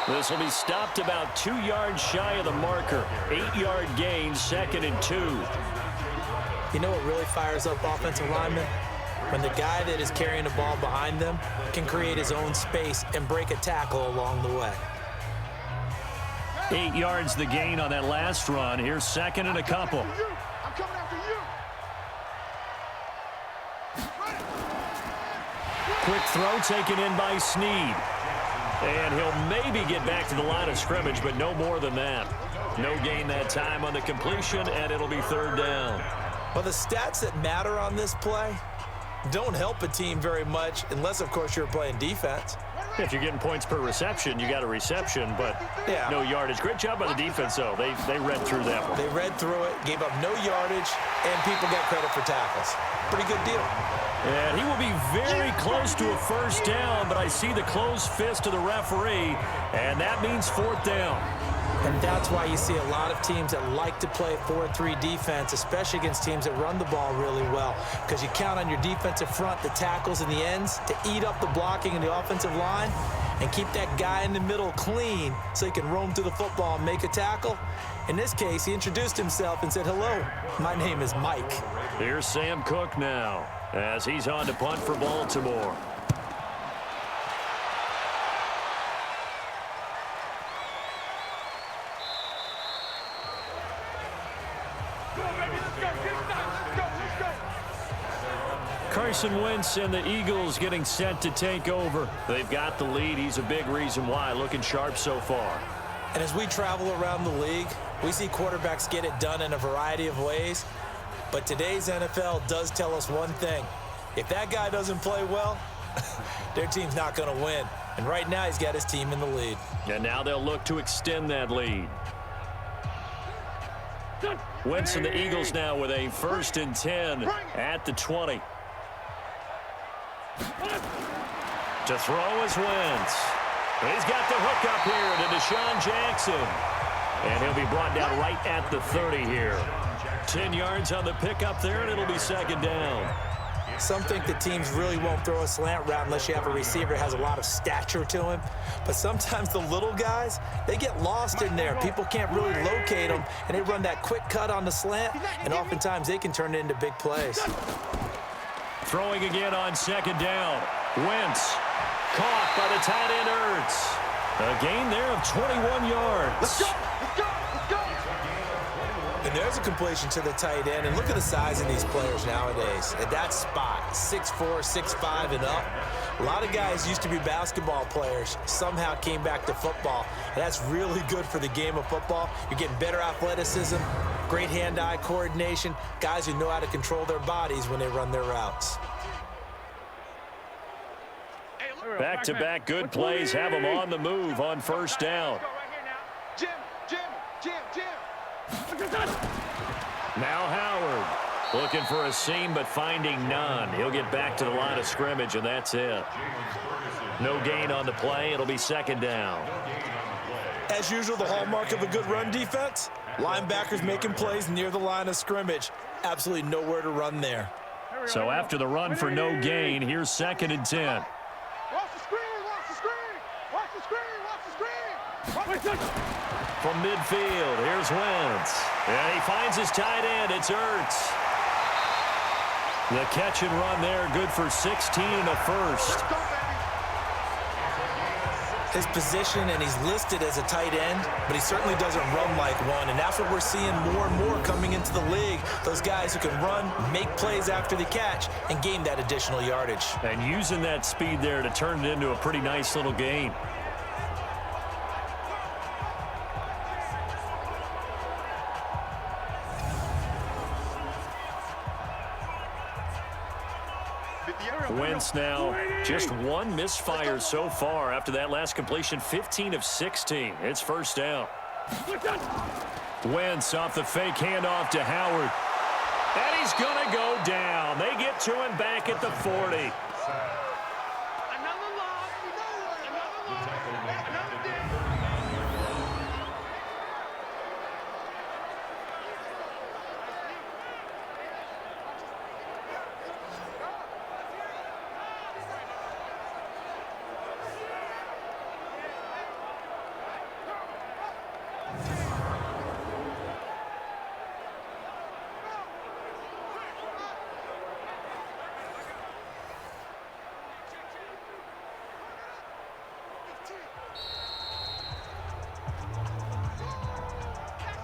This will be stopped about 2 yards shy of the marker. 8-yard gain, 2nd and 2. You know what really fires up offensive linemen? When the guy that is carrying the ball behind them can create his own space and break a tackle along the way. 8 yards the gain on that last run. Here's 2nd and a couple. I'm coming after you. Quick throw taken in by Snead. And he'll maybe get back to the line of scrimmage, but no more than that. No gain that time on the completion, and it'll be 3rd down. Well, the stats that matter on this play don't help a team very much unless, of course, you're playing defense. If you're getting points per reception, you got a reception, but no yardage. Great job by the defense, though. They read through that one. They read through it, gave up no yardage, and people got credit for tackles. Pretty good deal. And he will be very close to a 1st down, but I see the closed fist of the referee, and that means 4th down. And that's why you see a lot of teams that like to play 4-3 defense, especially against teams that run the ball really well, because you count on your defensive front, the tackles and the ends, to eat up the blocking in the offensive line and keep that guy in the middle clean so he can roam through the football and make a tackle. In this case, he introduced himself and said, "Hello, my name is Mike." Here's Sam Cook now, as he's on to punt for Baltimore. Carson Wentz and the Eagles getting set to take over. They've got the lead. He's a big reason why. Looking sharp so far. And as we travel around the league, we see quarterbacks get it done in a variety of ways. But today's NFL does tell us one thing. If that guy doesn't play well, their team's not going to win. And right now, he's got his team in the lead. And now they'll look to extend that lead. Wentz and the Eagles now with a 1st and 10 at the 20. To throw is Wentz. He's got the hook up here to Deshaun Jackson. And he'll be brought down right at the 30 here. 10 yards on the pickup there, and it'll be 2nd down. Some think the teams really won't throw a slant route unless you have a receiver that has a lot of stature to him. But sometimes the little guys, they get lost in there. People can't really locate them, and they run that quick cut on the slant, and oftentimes they can turn it into big plays. Throwing again on 2nd down. Wentz caught by the tight end Ertz. A gain there of 21 yards. Let's go! Let's go! And there's a completion to the tight end. And look at the size of these players nowadays. At that spot, 6'4", 6'5", and up. A lot of guys used to be basketball players, somehow came back to football. And that's really good for the game of football. You're getting better athleticism, great hand-eye coordination, guys who know how to control their bodies when they run their routes. Back-to-back good plays have them on the move on first down. Jim. Now Howard looking for a seam but finding none. He'll get back to the line of scrimmage, and that's it. No gain on the play. It'll be second down. As usual, the hallmark of a good run defense, linebackers making plays near the line of scrimmage. Absolutely nowhere to run there. So after the run for no gain, here's 2nd and 10. Watch the screen, watch the screen, watch the screen, watch the screen. Watch the screen. From midfield, here's Wentz. And he finds his tight end. It's Ertz. The catch and run there, good for 16 and a first. His position, and he's listed as a tight end, but he certainly doesn't run like one, and that's what we're seeing more and more coming into the league. Those guys who can run, make plays after the catch, and gain that additional yardage. And using that speed there to turn it into a pretty nice little gain. Wentz now just one misfire so far after that last completion, 15 of 16. It's first down. Wentz off the fake handoff to Howard. And he's going to go down. They get to him back at the 40.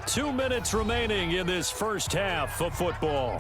Two minutes remaining in this first half of football.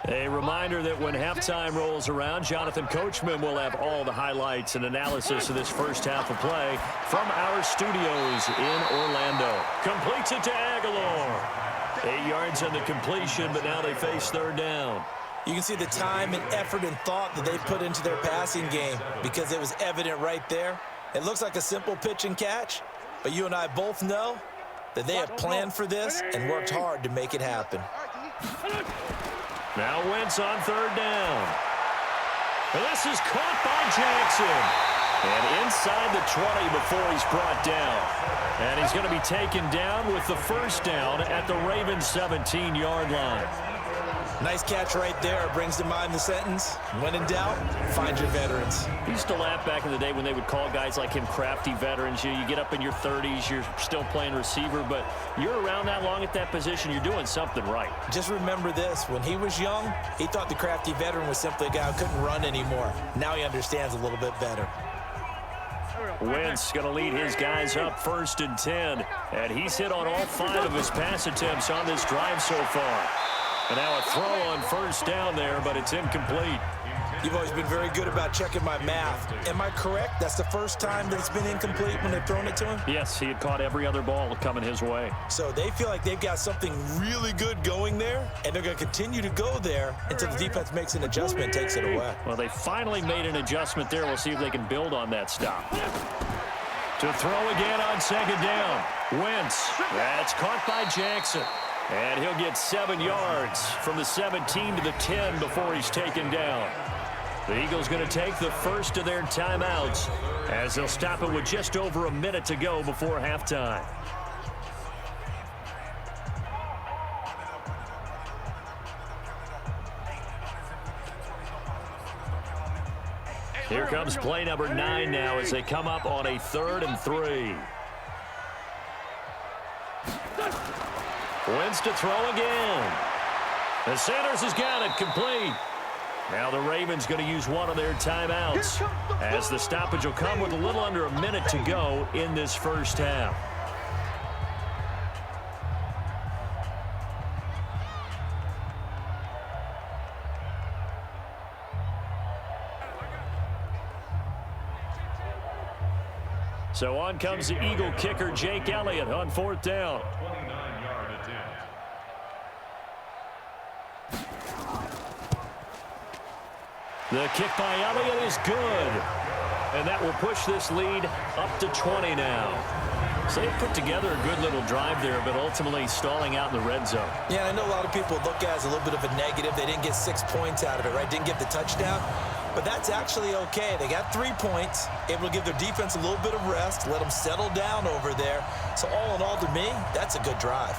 A reminder that when halftime rolls around, Jonathan Coachman will have all the highlights and analysis of this first half of play from our studios in Orlando. Completes it to Aguilar. 8 yards on the completion, but now they face third down. You can see the time and effort and thought that they put into their passing game because it was evident right there. It looks like a simple pitch and catch, but you and I both know that they have planned for this and worked hard to make it happen. Now Wentz on third down. And this is caught by Jackson. And inside the 20 before he's brought down. And he's going to be taken down with the first down at the Ravens 17-yard line. Nice catch right there. Brings to mind the sentence, when in doubt, find your veterans. He used to laugh back in the day when they would call guys like him crafty veterans. You get up in your 30s, you're still playing receiver, but you're around that long at that position, you're doing something right. Just remember this. When he was young, he thought the crafty veteran was simply a guy who couldn't run anymore. Now he understands a little bit better. Wentz going to lead his guys up 1st and 10. And he's hit on all 5 of his pass attempts on this drive so far. And now a throw on first down there, but it's incomplete. You've always been very good about checking my math. Am I correct? That's the first time that it's been incomplete when they've thrown it to him? Yes, he had caught every other ball coming his way. So they feel like they've got something really good going there, and they're going to continue to go there until the defense makes an adjustment and takes it away. Well, they finally made an adjustment there. We'll see if they can build on that stop. To throw again on second down. Wentz. That's caught by Jackson. And he'll get 7 yards from the 17 to the 10 before he's taken down. The Eagles going to take the first of their timeouts as they'll stop it with just over a minute to go before halftime. Here comes play number 9 now as they come up on a 3rd and 3. Wentz to throw again. The Sanders has got it complete. Now the Ravens going to use one of their timeouts, as the stoppage will come with a little under a minute to go in this first half. So on comes the Eagle kicker, Jake Elliott, on 4th down. 29-yard attempt. The kick by Elliott is good. And that will push this lead up to 20 now. So they put together a good little drive there, but ultimately stalling out in the red zone. Yeah, I know a lot of people look at it as a little bit of a negative. They didn't get 6 points out of it, right? Didn't get the touchdown. But that's actually okay. They got 3 points, able to give their defense a little bit of rest, let them settle down over there. So all in all, to me, that's a good drive.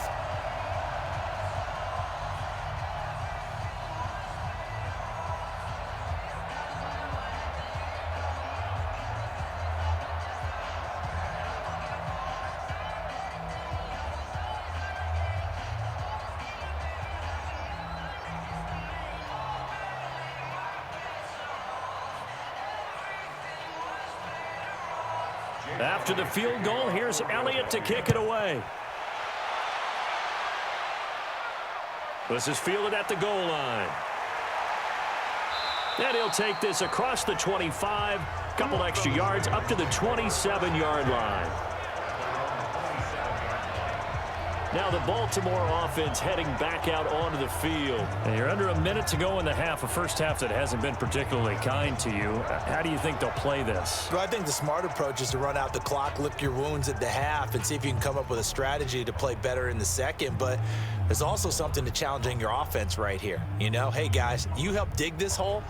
After the field goal, here's Elliott to kick it away. This is fielded at the goal line. And he'll take this across the 25, couple extra yards up to the 27-yard line. Now the Baltimore offense heading back out onto the field. And you're under a minute to go in the half, a first half that hasn't been particularly kind to you. How do you think they'll play this? Well, I think the smart approach is to run out the clock, lick your wounds at the half, and see if you can come up with a strategy to play better in the second. But there's also something to challenging your offense right here. You know, hey, guys, you help dig this hole.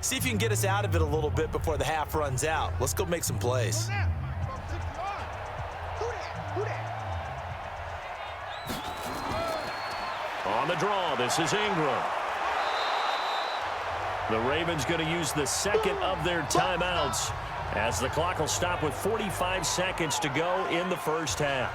See if you can get us out of it a little bit before the half runs out. Let's go make some plays. On the draw, this is Ingram. The Ravens going to use the second of their timeouts, as the clock will stop with 45 seconds to go in the first half.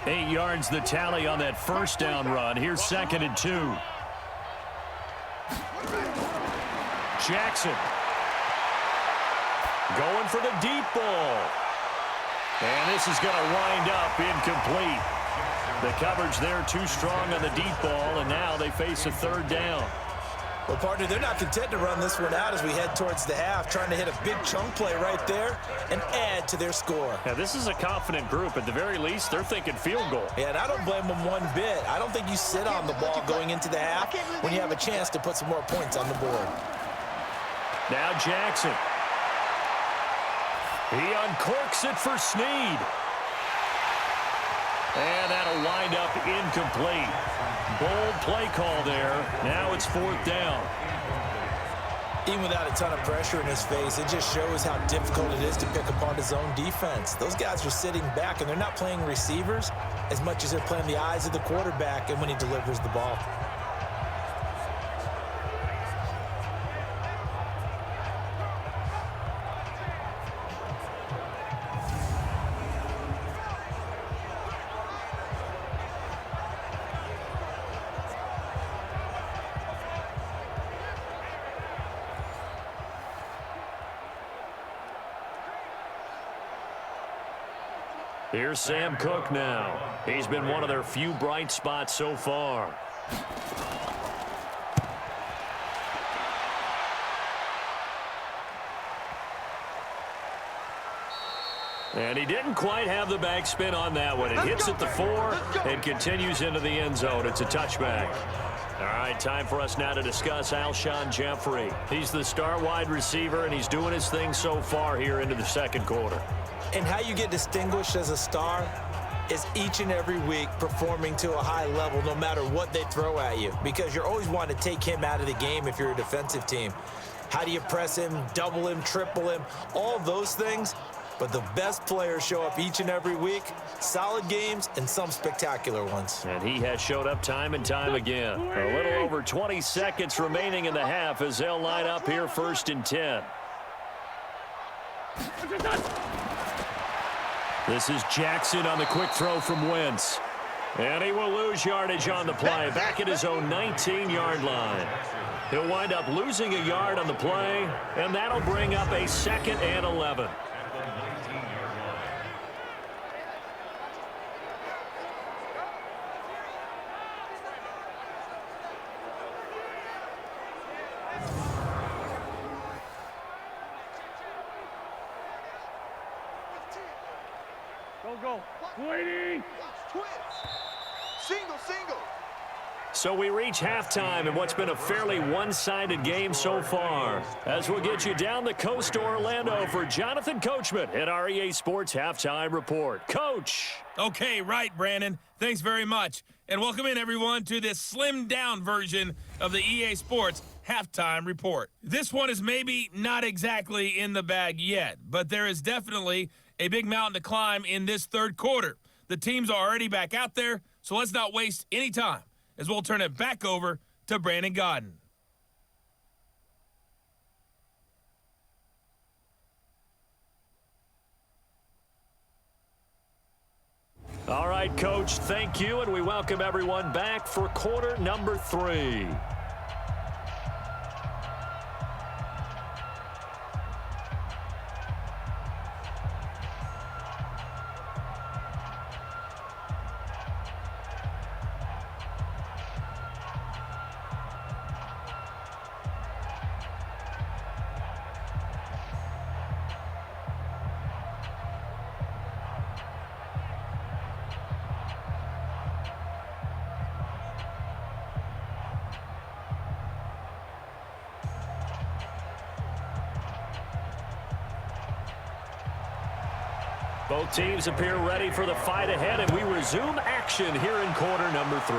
Eight yards the tally on that first down run. Here's 2nd and 2. Jackson going for the deep ball. And this is going to wind up incomplete. The coverage there too strong on the deep ball, and now they face a 3rd down. Well, partner, they're not content to run this one out as we head towards the half, trying to hit a big chunk play right there and add to their score. Yeah, this is a confident group. At the very least, they're thinking field goal. Yeah, and I don't blame them one bit. I don't think you sit on the ball going into the half when you have a chance to put some more points on the board. Now Jackson. He uncorks it for Snead. And that'll wind up incomplete. Bold play call there. Now it's 4th down. Even without a ton of pressure in his face, it just shows how difficult it is to pick apart his own defense. Those guys are sitting back, and they're not playing receivers as much as they're playing the eyes of the quarterback and when he delivers the ball. Here's Sam Cook now. He's been one of their few bright spots so far. And he didn't quite have the backspin on that one. It hits at the 4 and continues into the end zone. It's a touchback. All right, time for us now to discuss Alshon Jeffrey. He's the star wide receiver, and he's doing his thing so far here into the 2nd quarter. And how you get distinguished as a star is each and every week performing to a high level no matter what they throw at you, because you're always wanting to take him out of the game if you're a defensive team. How do you press him, double him, triple him, all those things? But the best players show up each and every week, solid games and some spectacular ones. And he has showed up time and time again. A little over 20 seconds remaining in the half as they'll line up here 1st and 10. This is Jackson on the quick throw from Wentz. And he will lose yardage on the play, back at his own 19-yard line. He'll wind up losing a yard on the play, and that'll bring up a 2nd and 11. Go. Waiting. Single. So we reach halftime in what's been a fairly one-sided game so far. As we'll get you down the coast to Orlando for Jonathan Coachman at our EA Sports Halftime Report. Coach. Okay, right, Brandon. Thanks very much. And welcome in, everyone, to this slimmed-down version of the EA Sports Halftime Report. This one is maybe not exactly in the bag yet, but there is definitely a big mountain to climb in this third quarter. The teams are already back out there, so let's not waste any time as we'll turn it back over to Brandon Godden. All right, Coach, thank you, and we welcome everyone back for quarter number 3. Both teams appear ready for the fight ahead, and we resume action here in quarter number 3.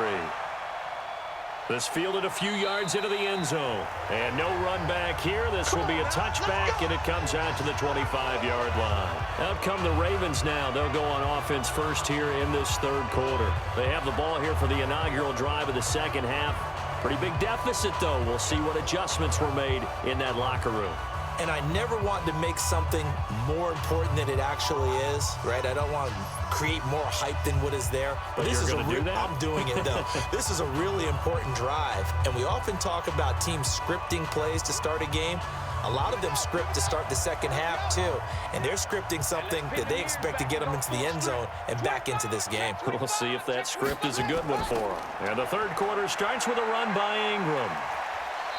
This fielded a few yards into the end zone. And no run back here. This will be a touchback, and it comes out to the 25-yard line. Out come the Ravens now. They'll go on offense first here in this third quarter. They have the ball here for the inaugural drive of the second half. Pretty big deficit, though. We'll see what adjustments were made in that locker room. And I never want to make something more important than it actually is, right? I don't want to create more hype than what is there. But this you're is going to do that? I'm doing it, though. This is a really important drive. And we often talk about teams scripting plays to start a game. A lot of them script to start the second half, too. And they're scripting something that they expect to get them into the end zone and back into this game. We'll see if that script is a good one for them. And the third quarter starts with a run by Ingram.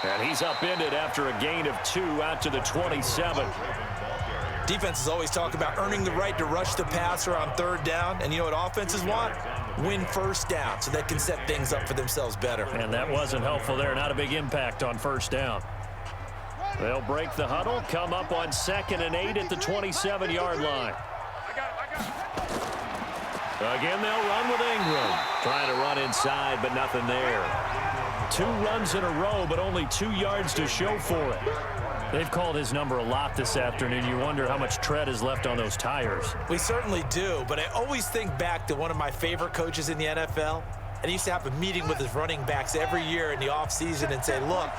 And he's upended after a gain of 2 out to the 27. Defenses always talk about earning the right to rush the passer on third down. And you know what offenses want? Win first down so they can set things up for themselves better. And that wasn't helpful there. Not a big impact on first down. They'll break the huddle, come up on 2nd and 8 at the 27-yard line. Again, they'll run with Ingram. Trying to run inside, but nothing there. 2 runs in a row, but only 2 yards to show for it. They've called his number a lot this afternoon. You wonder how much tread is left on those tires. We certainly do, but I always think back to one of my favorite coaches in the NFL. And he used to have a meeting with his running backs every year in the offseason and say, look,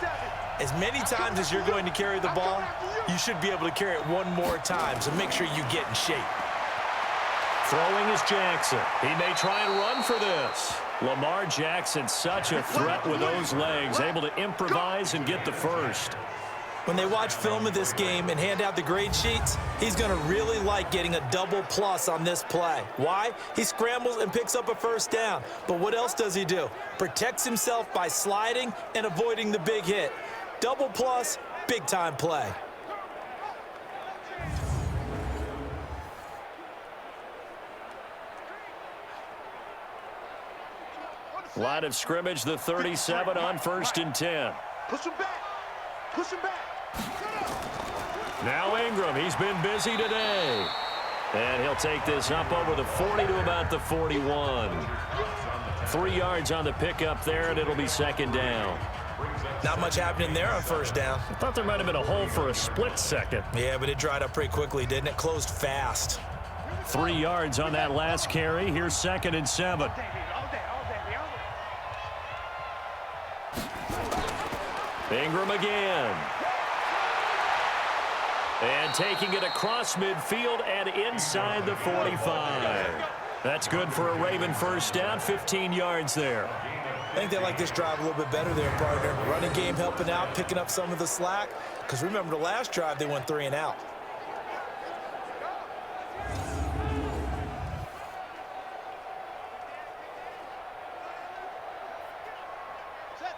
as many times as you're going to carry the ball, you should be able to carry it one more time, so make sure you get in shape. Throwing is Jackson. He may try and run for this. Lamar Jackson, such a threat with those legs, able to improvise and get the first. When they watch film of this game and hand out the grade sheets, he's going to really like getting a double plus on this play. Why? He scrambles and picks up a first down. But what else does he do? Protects himself by sliding and avoiding the big hit. Double plus, big-time play. Line of scrimmage, the 37 on 1st and 10. Push him back. Push him back. Now Ingram, he's been busy today. And he'll take this up over the 40 to about the 41. 3 yards on the pickup there, and it'll be 2nd down. Not much happening there on first down. I thought there might have been a hole for a split second. Yeah, but it dried up pretty quickly, didn't it? Closed fast. 3 yards on that last carry. Here's 2nd and 7. Ingram again. And taking it across midfield and inside the 45. That's good for a Raven first down, 15 yards there. I think they like this drive a little bit better there, partner. Running game helping out, picking up some of the slack. Because remember, the last drive, they went 3 and out.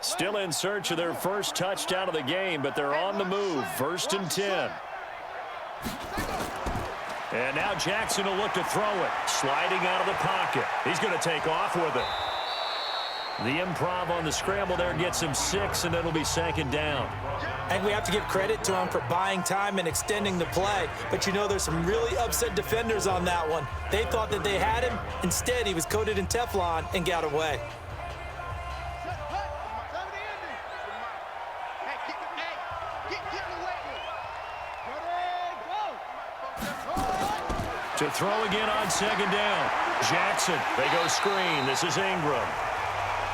Still in search of their first touchdown of the game, but they're on the move. 1st and 10. And now Jackson will look to throw it. Sliding out of the pocket. He's going to take off with it. The improv on the scramble there gets him 6, and it'll be 2nd down. And we have to give credit to him for buying time and extending the play. But you know, there's some really upset defenders on that one. They thought that they had him. Instead, he was coated in Teflon and got away. To throw again on 2nd down. Jackson, they go screen. This is Ingram.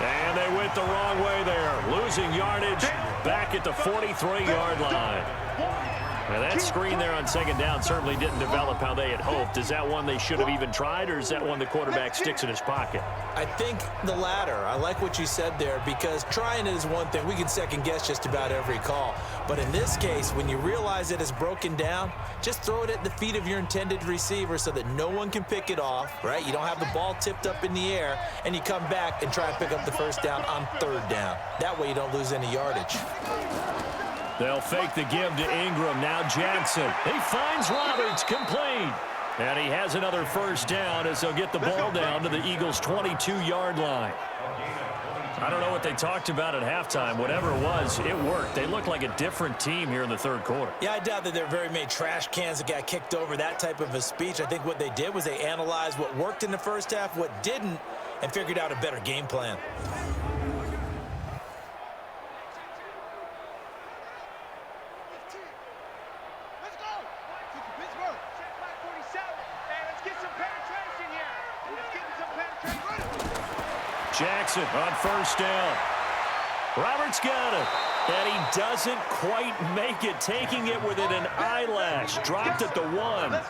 And they went the wrong way there. Losing yardage back at the 43-yard line. Now that screen there on 2nd down certainly didn't develop how they had hoped. Is that one they should have even tried, or is that one the quarterback sticks in his pocket? I think the latter. I like what you said there, because trying it is one thing. We can second guess just about every call. But in this case, when you realize it is broken down, just throw it at the feet of your intended receiver so that no one can pick it off, right? You don't have the ball tipped up in the air, and you come back and try and pick up the first down on 3rd down. That way you don't lose any yardage. They'll fake the give to Ingram. Now Jackson. He finds Roberts, complete. And he has another first down as they'll get the ball down to the Eagles' 22-yard line. I don't know what they talked about at halftime. Whatever it was, it worked. They look like a different team here in the 3rd quarter. Yeah, I doubt that there are very many trash cans that got kicked over, that type of a speech. I think what they did was they analyzed what worked in the first half, what didn't, and figured out a better game plan. Jackson on 1st down. Roberts got it. And he doesn't quite make it. Taking it within an eyelash. Dropped at the 1.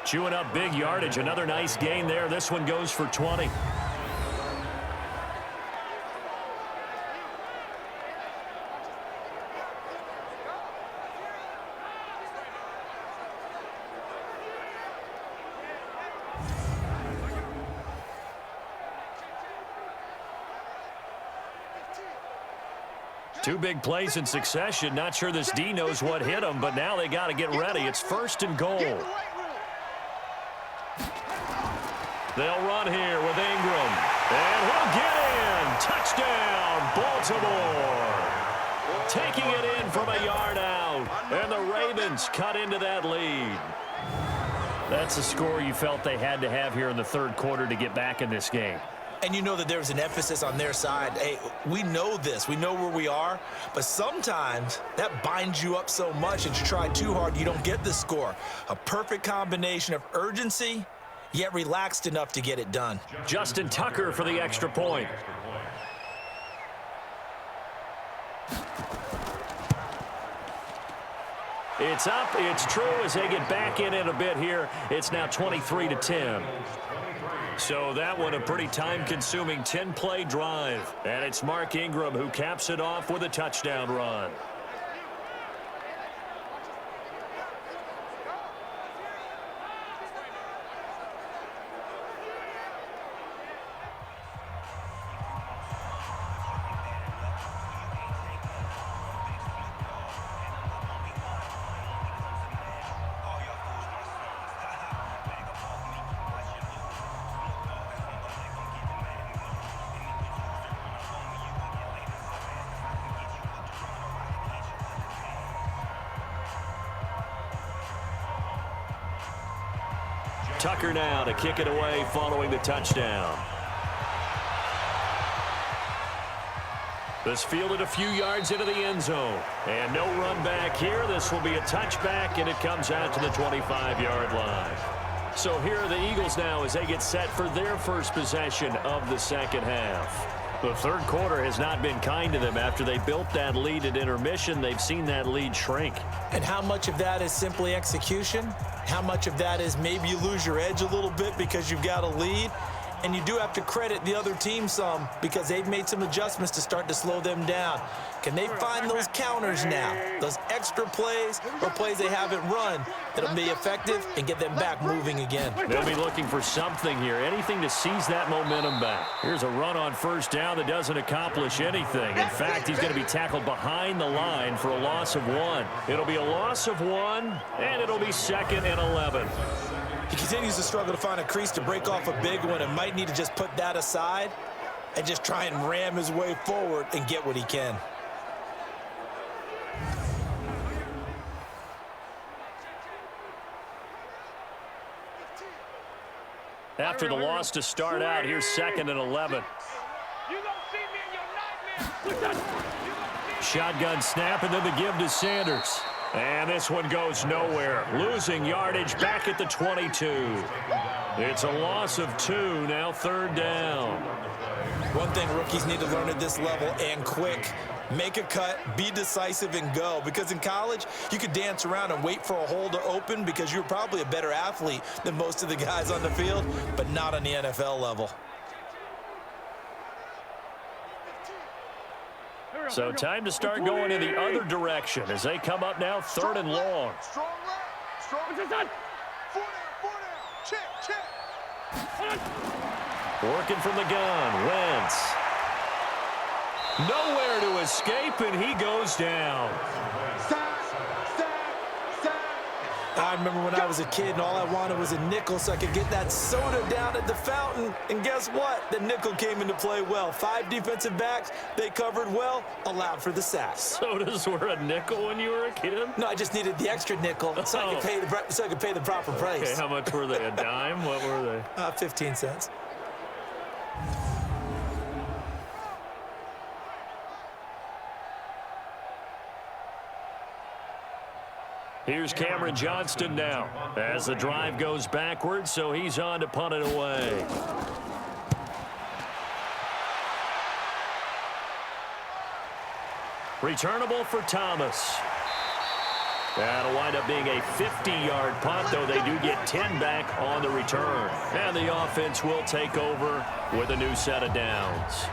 Chewing up big yardage. Another nice gain there. This one goes for 20. Two big plays in succession. Not sure this D knows what hit him, but now they got to get ready. It's 1st and goal. They'll run here with Ingram. And he'll get in. Touchdown, Baltimore. Taking it in from a yard out. And the Ravens cut into that lead. That's a score you felt they had to have here in the 3rd quarter to get back in this game. And you know that there was an emphasis on their side. Hey, we know this. We know where we are. But sometimes that binds you up so much that you try too hard, you don't get the score. A perfect combination of urgency, yet relaxed enough to get it done. Justin Tucker for the extra point. It's up. It's true as they get back in it a bit here. It's now 23-10. So that one a pretty time-consuming 10-play drive. And it's Mark Ingram who caps it off with a touchdown run. Tucker now to kick it away following the touchdown. This fielded a few yards into the end zone. And no run back here. This will be a touchback, and it comes out to the 25-yard line. So here are the Eagles now as they get set for their first possession of the 2nd half. The third quarter has not been kind to them. After they built that lead at intermission, they've seen that lead shrink. And how much of that is simply execution? How much of that is maybe you lose your edge a little bit because you've got a lead? And you do have to credit the other team some because they've made some adjustments to start to slow them down. Can they find those counters now, those extra plays or plays they haven't run that'll be effective and get them back moving again? They'll be looking for something here, anything to seize that momentum back. Here's a run on first down that doesn't accomplish anything. In fact, he's going to be tackled behind the line for a loss of 1. It'll be a loss of 1, and it'll be 2nd and 11. He continues to struggle to find a crease to break off a big one and might need to just put that aside and just try and ram his way forward and get what he can. After the loss to start out, here's 2nd and 11. Shotgun snap and then the give to Sanders. And this one goes nowhere. Losing yardage back at the 22. It's a loss of 2, now 3rd down. One thing rookies need to learn at this level and quick. Make a cut, be decisive, and go. Because in college, you could dance around and wait for a hole to open because you're probably a better athlete than most of the guys on the field, but not on the NFL level. So time to start going in the other direction as they come up now 3rd and long. Strong left. Strong left. 4 down. Check. Working from the gun, Wentz. Nowhere to escape, and he goes down. I remember when I was a kid and all I wanted was a nickel so I could get that soda down at the fountain. And guess what? The nickel came into play well. 5 defensive backs, they covered well, allowed for the sacks. Sodas were a nickel when you were a kid? No, I just needed the extra nickel so I could pay the proper price. Okay, how much were they? A dime? What were they? 15 cents. Here's Cameron Johnston now as the drive goes backwards, so he's on to punt it away. Returnable for Thomas. That'll wind up being a 50-yard punt, though they do get 10 back on the return. And the offense will take over with a new set of downs.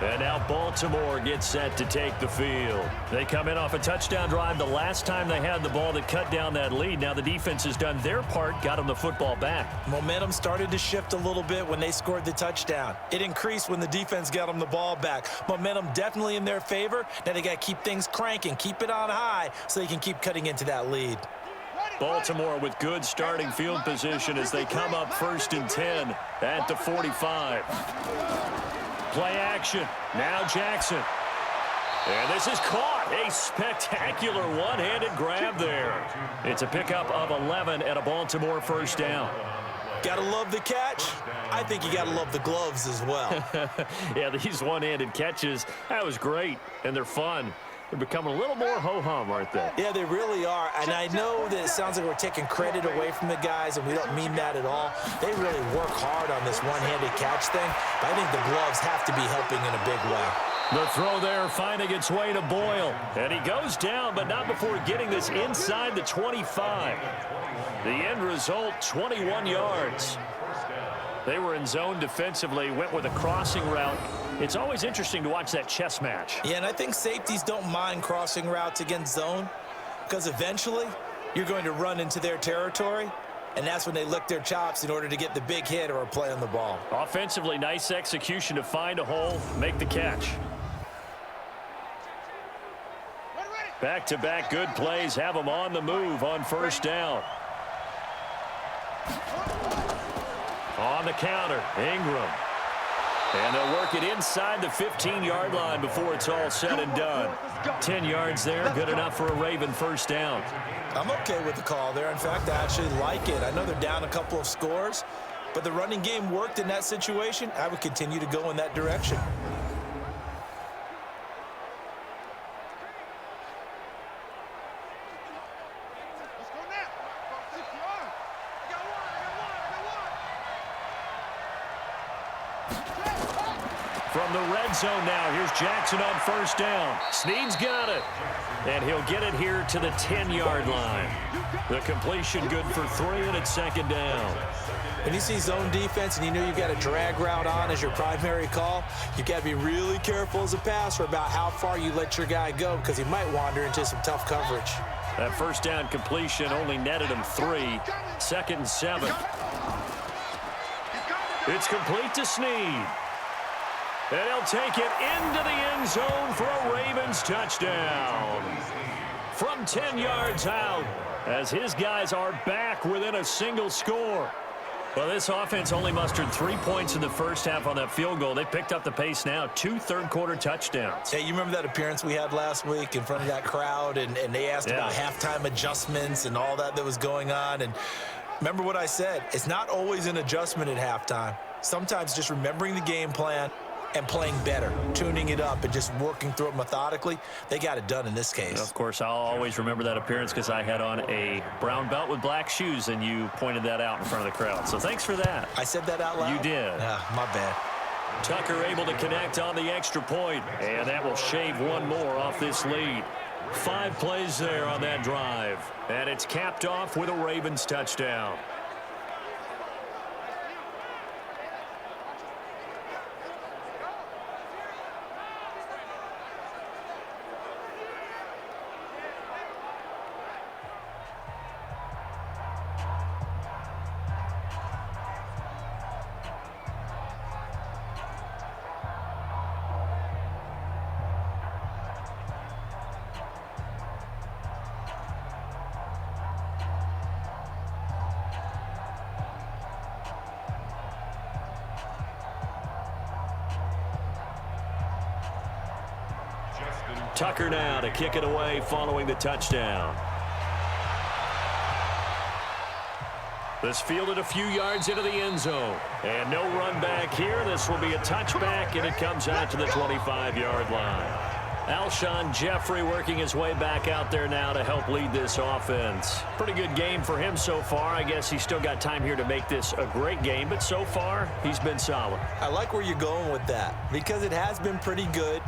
And now Baltimore gets set to take the field. They come in off a touchdown drive the last time they had the ball that cut down that lead. Now the defense has done their part, got them the football back. Momentum started to shift a little bit when they scored the touchdown. It increased when the defense got them the ball back. Momentum definitely in their favor. Now they got to keep things cranking, keep it on high so they can keep cutting into that lead. Baltimore with good starting field position as they come up 1st and 10 at the 45. Play action. Now Jackson. And this is caught. A spectacular one-handed grab there. It's a pickup of 11 and a Baltimore 1st down. Gotta love the catch. I think you gotta love the gloves as well. Yeah, these one-handed catches, that was great, and they're fun. They're becoming a little more ho-hum, aren't they? Yeah, they really are. And I know that it sounds like we're taking credit away from the guys, and we don't mean that at all. They really work hard on this one-handed catch thing, but I think the gloves have to be helping in a big way. The throw there finding its way to Boyle. And he goes down, but not before getting this inside the 25. The end result, 21 yards. They were in zone defensively, went with a crossing route. It's always interesting to watch that chess match. Yeah, and I think safeties don't mind crossing routes against zone because eventually you're going to run into their territory, and that's when they lick their chops in order to get the big hit or a play on the ball. Offensively, nice execution to find a hole, make the catch. Back-to-back good plays have them on the move on 1st down. On the counter, Ingram. And they'll work it inside the 15-yard line before it's all said and done. 10 yards there, good enough for a Raven 1st down. I'm okay with the call there. In fact, I actually like it. I know they're down a couple of scores, but the running game worked in that situation. I would continue to go in that direction. From the red zone now, here's Jackson on first down. Snead's got it. And he'll get it here to the 10-yard line. The completion good for 3, and it's second down. When you see zone defense and you know you've got a drag route on as your primary call, you've got to be really careful as a passer about how far you let your guy go because he might wander into some tough coverage. That first down completion only netted him 3. Second and 7. It's complete to Snead. And he'll take it into the end zone for a Ravens touchdown. From 10 yards out, as his guys are back within a single score. Well, this offense only mustered 3 points in the first half on that field goal. They picked up the pace now, 2 third-quarter touchdowns. Hey, you remember that appearance we had last week in front of that crowd, and they asked about halftime adjustments and all that was going on. And remember what I said, it's not always an adjustment at halftime. Sometimes just remembering the game plan and playing better, tuning it up, and just working through it methodically. They got it done in this case. Of course, I'll always remember that appearance because I had on a brown belt with black shoes, and you pointed that out in front of the crowd. So thanks for that. I said that out loud? You did. My bad. Tucker able to connect on the extra point, and that will shave one more off this lead. 5 plays there on that drive, and it's capped off with a Ravens touchdown. Tucker now to kick it away following the touchdown. This fielded a few yards into the end zone. And no run back here. This will be a touchback, and it comes out to the 25-yard line. Alshon Jeffrey working his way back out there now to help lead this offense. Pretty good game for him so far. I guess he's still got time here to make this a great game, but so far he's been solid. I like where you're going with that because it has been pretty good,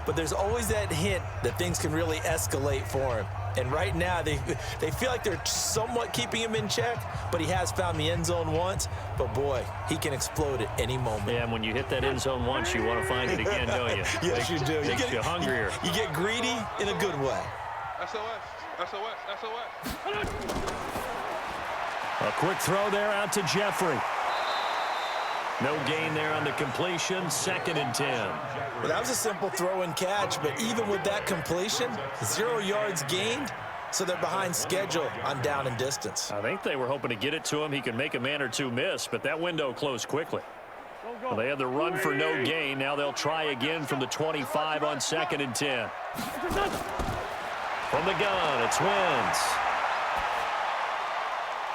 but there's always that hint that things can really escalate for him. And right now, they feel like they're somewhat keeping him in check, but he has found the end zone once. But, boy, he can explode at any moment. Yeah, and when you hit that end zone once, you want to find it again, don't you? Yes, you do. Makes you hungrier. You get greedy in a good way. SOS, SOS, SOS. A quick throw there out to Jeffrey. No gain there on the completion, 2nd and 10. Well, that was a simple throw and catch, but even with that completion, 0 yards gained, so they're behind schedule on down and distance. I think they were hoping to get it to him. He could make a man or two miss, but that window closed quickly. Well, they had the run for no gain. Now they'll try again from the 25 on 2nd and 10. From the gun, it's Wentz.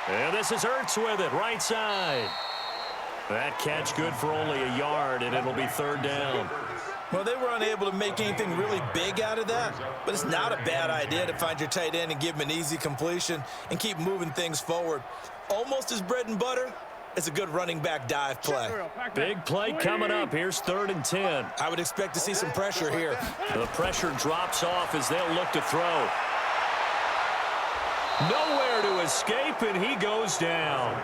And this is Ertz with it, right side. That catch good for only a yard, and it'll be 3rd down. Well, they were unable to make anything really big out of that, but it's not a bad idea to find your tight end and give him an easy completion and keep moving things forward. Almost as bread and butter as a good running back dive play. Big play coming up. Here's 3rd and 10. I would expect to see some pressure here. The pressure drops off as they'll look to throw. Nowhere to escape, and he goes down.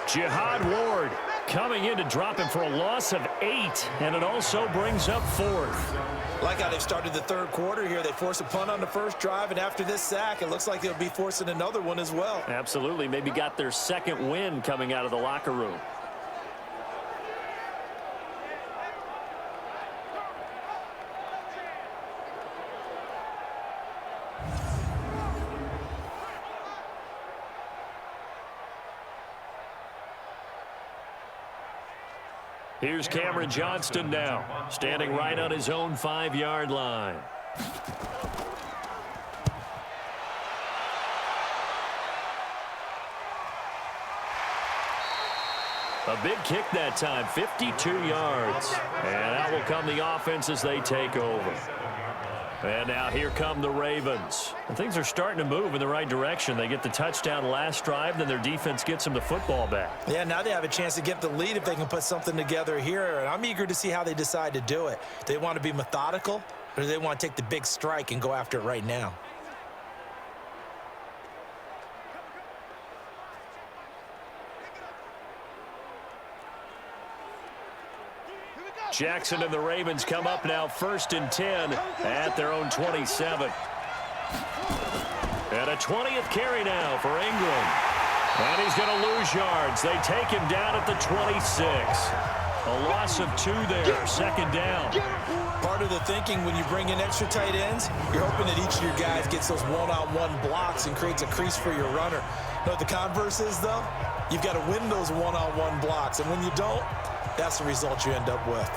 Jihad Ward coming in to drop him for a loss of 8, and it also brings up 4th. Like how they've started the 3rd quarter here. They force a punt on the first drive, and after this sack, it looks like they'll be forcing another one as well. Absolutely. Maybe got their 2nd win coming out of the locker room. Here's Cameron Johnston now, standing right on his own 5-yard line. A big kick that time, 52 yards. And out will come the offense as they take over. And now here come the Ravens. And things are starting to move in the right direction. They get the touchdown last drive, then their defense gets them the football back. Yeah, now they have a chance to get the lead if they can put something together here. And I'm eager to see how they decide to do it. Do they want to be methodical, or do they want to take the big strike and go after it right now? Jackson and the Ravens come up now 1st and 10 at their own 27. And a 20th carry now for Ingram. And he's going to lose yards. They take him down at the 26. A loss of 2 there, 2nd down. Part of the thinking when you bring in extra tight ends, you're hoping that each of your guys gets those one-on-one blocks and creates a crease for your runner. You know what the converse is, though? You've got to win those one-on-one blocks. And when you don't, that's the result you end up with.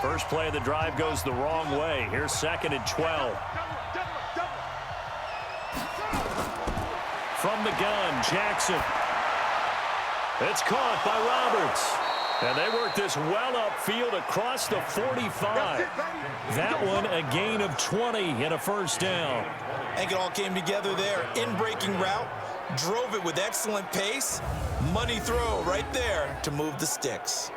First play of the drive goes the wrong way. Here's 2nd and 12. From the gun, Jackson. It's caught by Roberts. And they work this well upfield across the 45. That one a gain of 20 and a 1st down. I think it all came together there. In-breaking route, drove it with excellent pace. Money throw right there to move the sticks.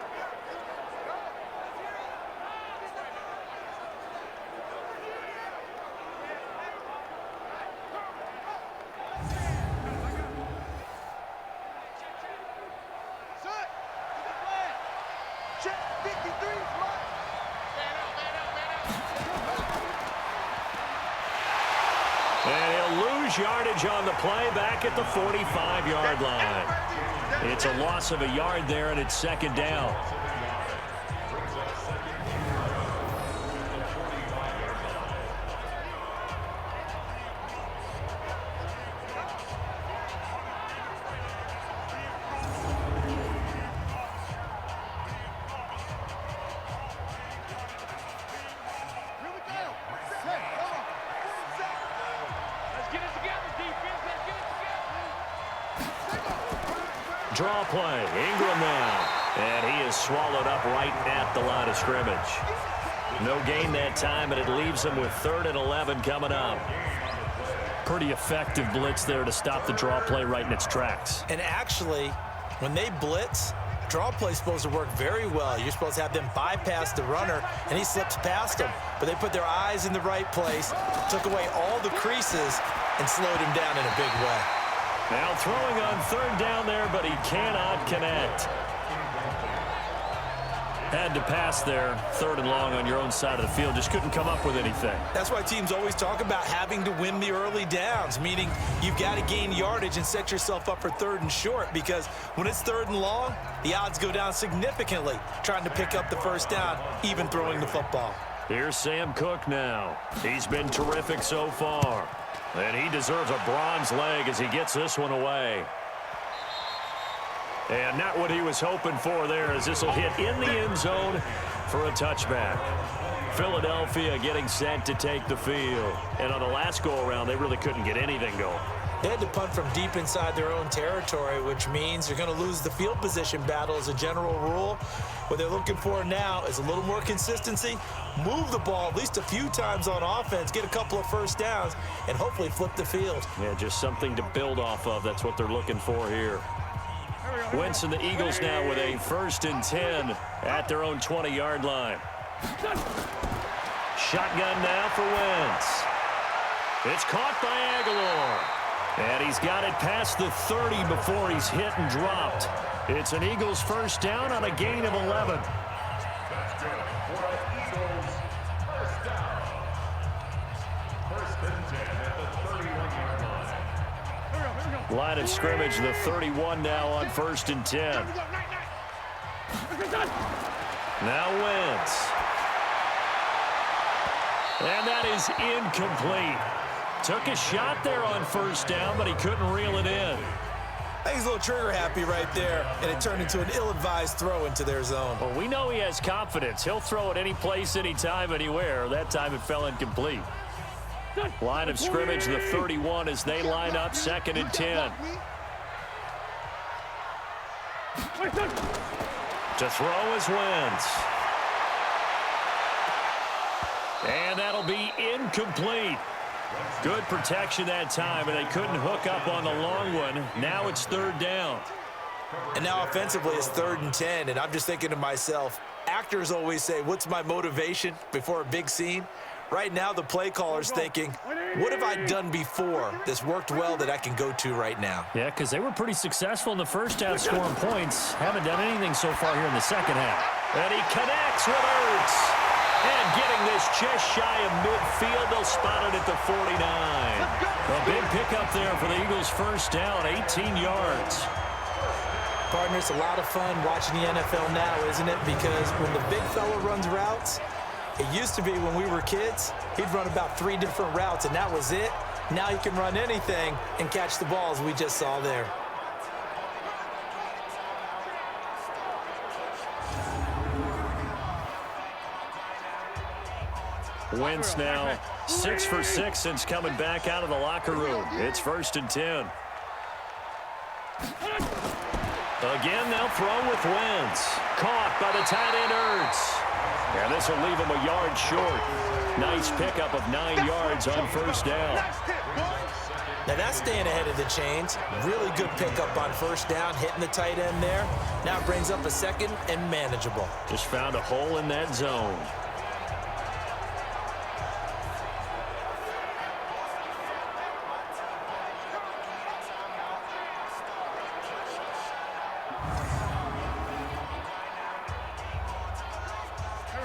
Yardage on the play back at the 45-yard line. It's a loss of a yard there, and it's 2nd down. Draw play. Ingram now. And he is swallowed up right at the line of scrimmage. No gain that time, and it leaves him with 3rd and 11 coming up. Pretty effective blitz there to stop the draw play right in its tracks. And actually, when they blitz, draw play is supposed to work very well. You're supposed to have them bypass the runner, and he slips past them. But they put their eyes in the right place, took away all the creases, and slowed him down in a big way. Now throwing on 3rd down there, but he cannot connect. Had to pass there, 3rd and long on your own side of the field. Just couldn't come up with anything. That's why teams always talk about having to win the early downs, meaning you've got to gain yardage and set yourself up for 3rd and short, because when it's 3rd and long, the odds go down significantly trying to pick up the 1st down, even throwing the football. Here's Sam Cook now. He's been terrific so far. And he deserves a bronze leg as he gets this one away. And not what he was hoping for there, as this will hit in the end zone for a touchback. Philadelphia getting set to take the field. And on the last go-around, they really couldn't get anything going. They had to punt from deep inside their own territory, which means they're going to lose the field position battle as a general rule. What they're looking for now is a little more consistency, move the ball at least a few times on offense, get a couple of 1st downs, and hopefully flip the field. Yeah, just something to build off of. That's what they're looking for here. Wentz and the Eagles now with a 1st and 10 at their own 20-yard line. Shotgun now for Wentz. It's caught by Aguilar. And he's got it past the 30 before he's hit and dropped. It's an Eagles 1st down on a gain of 11. Line of scrimmage, the 31 now on 1st and 10. Now Wentz. And that is incomplete. Took a shot there on 1st down, but he couldn't reel it in. I think he's a little trigger happy right there, and it turned into an ill-advised throw into their zone. Well, we know he has confidence. He'll throw it any place, anytime, anywhere. That time it fell incomplete. Line of scrimmage, the 31 as they line up 2nd and 10. To throw is Wentz. And that'll be incomplete. Good protection that time, and they couldn't hook up on the long one. Now it's 3rd down. And now offensively it's 3rd and 10, and I'm just thinking to myself, actors always say, what's my motivation before a big scene? Right now the play caller's thinking, what have I done before that's worked well that I can go to right now? Yeah, because they were pretty successful in the first half scoring points. Haven't done anything so far here in the second half. And he connects with Ertz. And getting this just shy of midfield, they'll spot it at the 49. A big pickup there for the Eagles' first down, 18 yards. Partner, it's a lot of fun watching the NFL now, isn't it? Because when the big fella runs routes, it used to be when we were kids, he'd run about 3 different routes, and that was it. Now he can run anything and catch the balls we just saw there. Wentz now 6 for 6 since coming back out of the locker room. It's 1st and 10. Again, they'll throw with Wentz. Caught by the tight end Ertz. And this will leave him a yard short. Nice pickup of 9 yards on 1st down. Now that's staying ahead of the chains. Really good pickup on 1st down, hitting the tight end there. Now it brings up a 2nd and manageable. Just found a hole in that zone.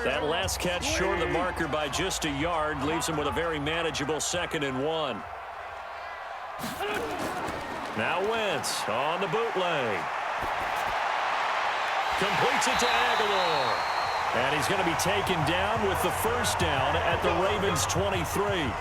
That last catch short of the marker by just a yard leaves him with a very manageable 2nd and 1. Now Wentz on the bootleg. Completes it to Aguilar. And he's going to be taken down with the 1st down at the Ravens' 23.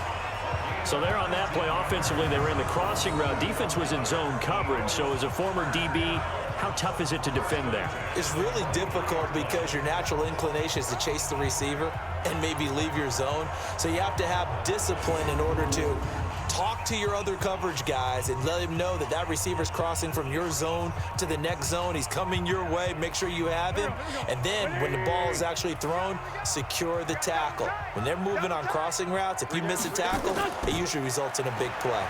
So they're on that play offensively. They were in the crossing route. Defense was in zone coverage. So as a former DB, how tough is it to defend there? It's really difficult because your natural inclination is to chase the receiver and maybe leave your zone. So you have to have discipline in order to talk to your other coverage guys and let him know that that receiver's crossing from your zone to the next zone. He's coming your way. Make sure you have him. And then when the ball is actually thrown, secure the tackle. When they're moving on crossing routes, if you miss a tackle, it usually results in a big play.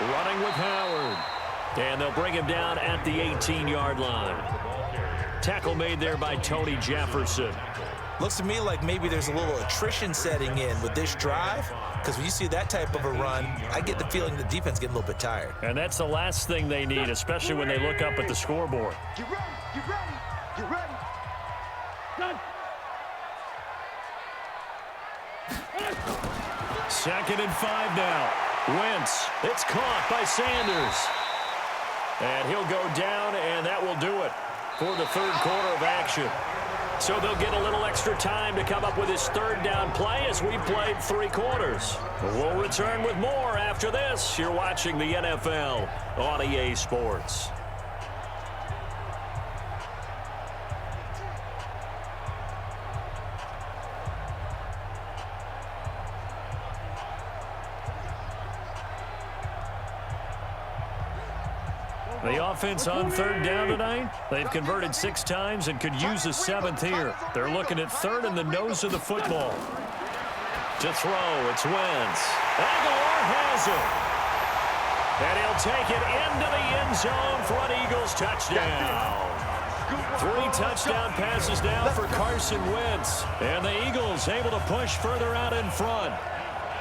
Running with Howard. And they'll bring him down at the 18-yard line. Tackle made there by Tony Jefferson. Looks to me like maybe there's a little attrition setting in with this drive, because when you see that type of a run, I get the feeling the defense getting a little bit tired. And that's the last thing they need, especially when they look up at the scoreboard. Get ready, get ready, get ready. Done. 2nd and 5 now. Wentz. It's caught by Sanders. And he'll go down, and that will do it for the 3rd quarter of action. So they'll get a little extra time to come up with his 3rd down play as we played 3 quarters. We'll return with more after this. You're watching the NFL on EA Sports. The offense on 3rd down tonight, they've converted 6 times and could use a 7th here. They're looking at 3rd in the nose of the football. To throw, it's Wentz. Aguilar has it. And he'll take it into the end zone for an Eagles touchdown. 3 touchdown passes now for Carson Wentz. And the Eagles able to push further out in front.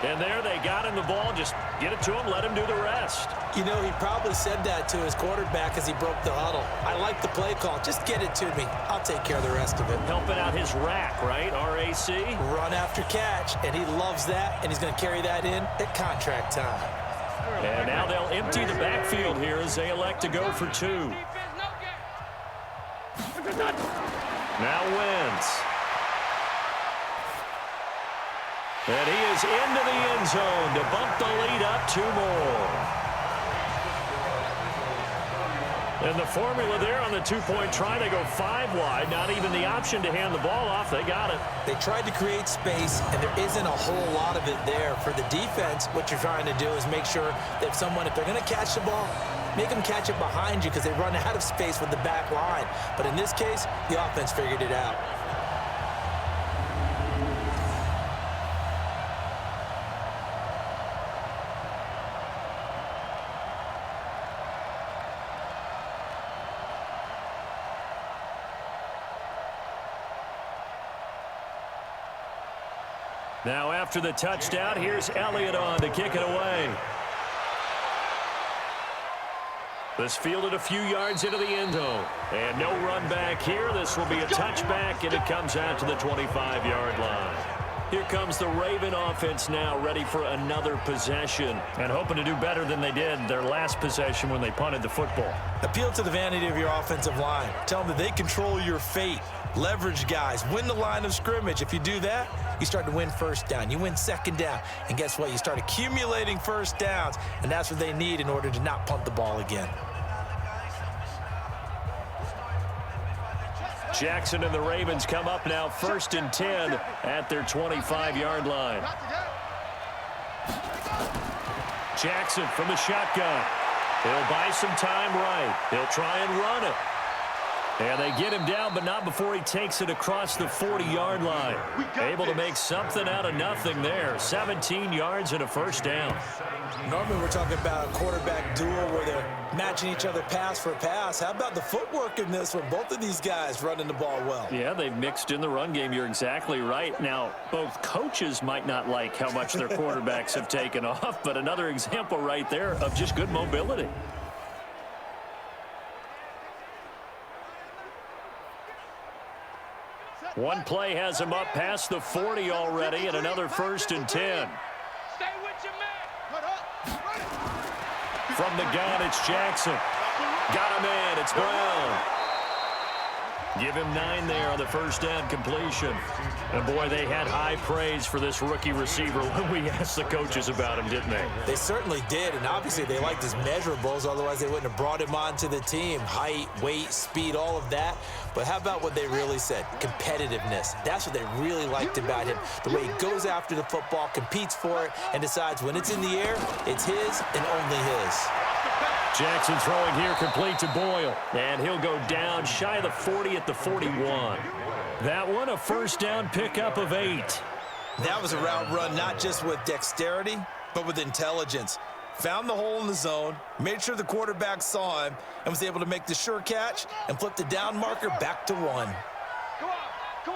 And there they got him the ball. Just get it to him, let him do the rest. You know, he probably said that to his quarterback as he broke the huddle. I like the play call. Just get it to me. I'll take care of the rest of it. Helping out his rack, right? RAC. Run after catch, and he loves that, and he's going to carry that in at contract time. And now they'll empty the backfield here as they elect to go for 2. Now Wentz. And he is into the end zone to bump the lead up 2 more. And the formula there on the 2-point try, they go 5 wide. Not even the option to hand the ball off. They got it. They tried to create space, and there isn't a whole lot of it there. For the defense, what you're trying to do is make sure that if they're going to catch the ball, make them catch it behind you because they run out of space with the back line. But in this case, the offense figured it out. Now after the touchdown, here's Elliott on to kick it away. This fielded a few yards into the end zone. And no run back here. This will be a touchback, and it comes out to the 25-yard line. Here comes the Raven offense now, ready for another possession. And hoping to do better than they did their last possession when they punted the football. Appeal to the vanity of your offensive line. Tell them that they control your fate. Leverage guys. Win the line of scrimmage. If you do that, you start to win first down. You win second down. And guess what? You start accumulating first downs. And that's what they need in order to not punt the ball again. Jackson and the Ravens come up now 1st and 10 at their 25-yard line. Jackson from the shotgun. He'll buy some time right. He'll try and run it. And they get him down, but not before he takes it across the 40-yard line. Able to make something out of nothing there. 17 yards and a first down. Normally we're talking about a quarterback duel where they're matching each other pass for pass. How about the footwork in this one? Both of these guys running the ball well. Yeah, they've mixed in the run game. You're exactly right. Now, both coaches might not like how much their quarterbacks have taken off, but another example right there of just good mobility. One play has him up past the 40 already, and another 1st and 10. Stay with your man. From the gun, it's Jackson. Got him in. It's Brown. Give him 9 there on the first down completion. And, boy, they had high praise for this rookie receiver when we asked the coaches about him, didn't they? They certainly did, and obviously they liked his measurables. Otherwise, they wouldn't have brought him onto the team. Height, weight, speed, all of that. But how about what they really said? Competitiveness. That's what they really liked about him. The way he goes after the football, competes for it, and decides when it's in the air, it's his and only his. Jackson throwing here complete to Boyle. And he'll go down shy of the 40 at the 41. That one a first down pickup of 8. That was a route run not just with dexterity, but with intelligence. Found the hole in the zone, made sure the quarterback saw him, and was able to make the sure catch and flip the down marker back to 1. Come on, D.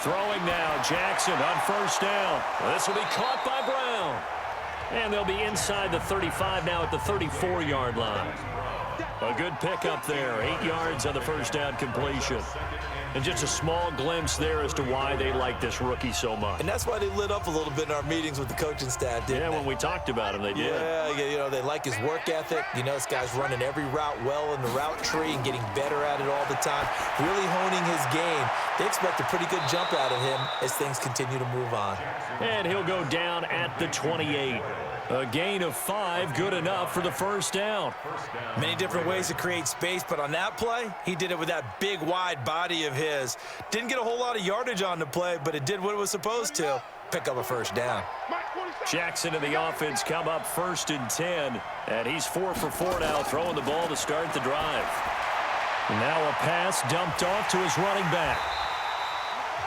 Throwing now, Jackson on first down. This will be caught by Brown. And they'll be inside the 35 now at the 34-yard line. A good pickup there, 8 yards on the first down completion. And just a small glimpse there as to why they like this rookie so much. And that's why they lit up a little bit in our meetings with the coaching staff, didn't they? Yeah, when we talked about him, they did. Yeah, you know, they like his work ethic. You know, this guy's running every route well in the route tree and getting better at it all the time, really honing his game. They expect a pretty good jump out of him as things continue to move on. And he'll go down at the 28. A gain of 5, good enough for the first down. Many different ways to create space, but on that play, he did it with that big, wide body of his. Didn't get a whole lot of yardage on the play, but it did what it was supposed to, pick up a first down. Jackson and the offense come up 1st and 10, and he's 4 for 4 now, throwing the ball to start the drive. Now a pass dumped off to his running back.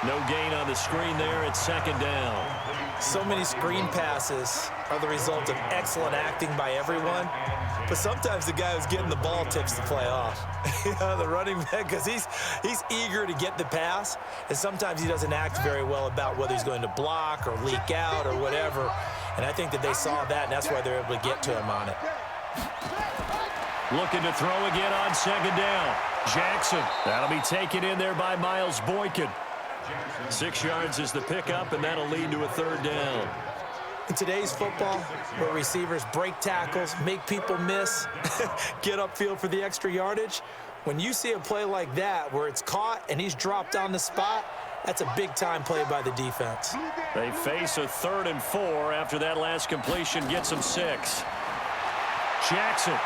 No gain on the screen there at 2nd down. So many screen passes are the result of excellent acting by everyone, but sometimes the guy who's getting the ball tips the play off. You know, the running back, because he's eager to get the pass, and sometimes he doesn't act very well about whether he's going to block or leak out or whatever. And I think that they saw that, and that's why they're able to get to him on it. Looking to throw again on 2nd down. Jackson. That'll be taken in there by Miles Boykin. 6 yards is the pickup, and that'll lead to a 3rd down. In today's football, where receivers break tackles, make people miss, get upfield for the extra yardage, when you see a play like that where it's caught and he's dropped on the spot, that's a big-time play by the defense. They face a 3rd and 4 after that last completion gets them 6. Jackson.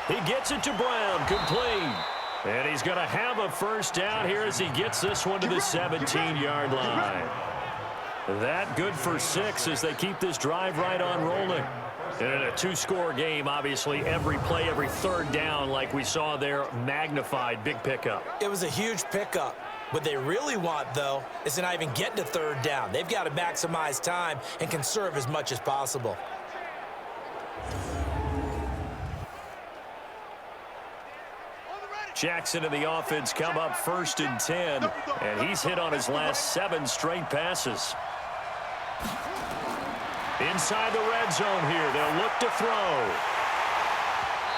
He gets it to Brown, complete. And he's going to have a first down here as he gets this one to the 17-yard line. That good for 6 as they keep this drive right on rolling. And in a two-score game, obviously, every play, every third down, like we saw there, magnified, big pickup. It was a huge pickup. What they really want, though, is to not even get to third down. They've got to maximize time and conserve as much as possible. Jackson and the offense come up 1st and 10, and he's hit on his last 7 straight passes. Inside the red zone here, they'll look to throw.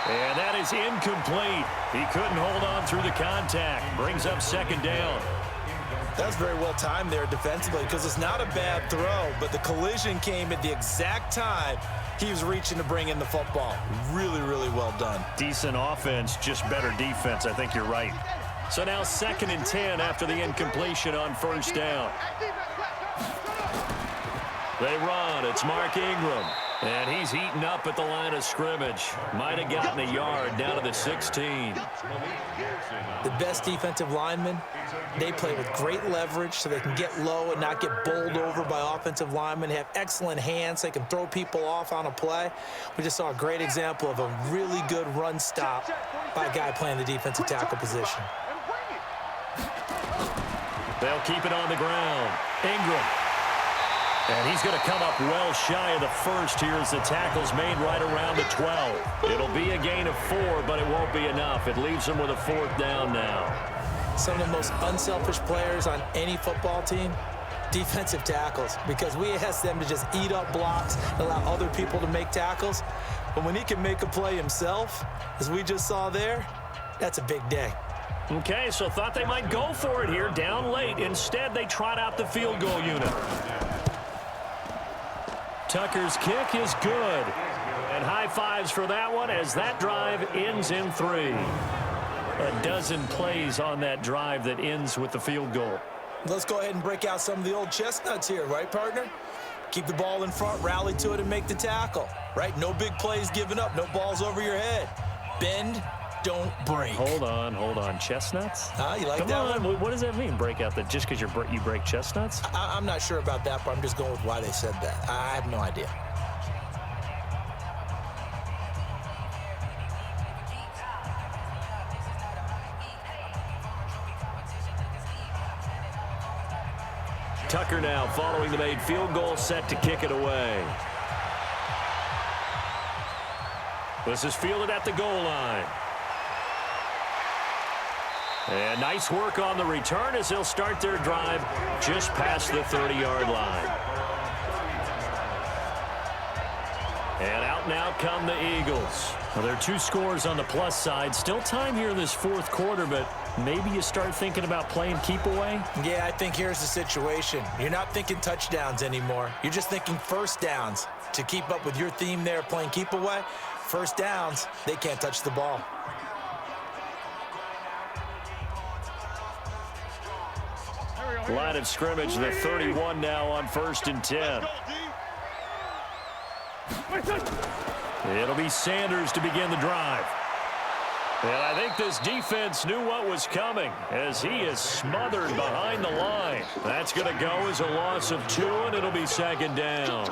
And that is incomplete. He couldn't hold on through the contact. Brings up 2nd down. That's very well timed there defensively because it's not a bad throw, but the collision came at the exact time he was reaching to bring in the football. Really, really well done. Decent offense, just better defense. I think you're right. So now 2nd and 10 after the incompletion on 1st down. They run. It's Mark Ingram. And he's eaten up at the line of scrimmage. Might have gotten a yard down to the 16. The best defensive linemen, they play with great leverage so they can get low and not get bowled over by offensive linemen. They have excellent hands. They can throw people off on a play. We just saw a great example of a really good run stop by a guy playing the defensive tackle position. They'll keep it on the ground. Ingram. And he's going to come up well shy of the first here as the tackle's made right around the 12. It'll be a gain of 4, but it won't be enough. It leaves them with a 4th down now. Some of the most unselfish players on any football team, defensive tackles, because we ask them to just eat up blocks and allow other people to make tackles. But when he can make a play himself, as we just saw there, that's a big day. Okay, so thought they might go for it here, down late. Instead, they trot out the field goal unit. Tucker's kick is good. And high fives for that one as that drive ends in 3. A dozen plays on that drive that ends with the field goal. Let's go ahead and break out some of the old chestnuts here, right, partner? Keep the ball in front, rally to it, and make the tackle, right? No big plays given up, no balls over your head. Bend, don't break. Hold on. Chestnuts? You like Come that on. one? What does that mean, break out the just because you break chestnuts? I'm not sure about that, but I'm just going with why they said that. I have no idea. Tucker now following the made field goal, set to kick it away. This is fielded at the goal line. And nice work on the return as they'll start their drive just past the 30-yard line. And out and out come the Eagles. Well, there are 2 scores on the plus side. Still time here in this 4th quarter, but maybe you start thinking about playing keep away? Yeah, I think here's the situation. You're not thinking touchdowns anymore. You're just thinking first downs. To keep up with your theme there, playing keep away, first downs, they can't touch the ball. Line of scrimmage, the 31 now on 1st and 10. It'll be Sanders to begin the drive. And I think this defense knew what was coming as he is smothered behind the line. That's going to go as a loss of 2, and it'll be 2nd down.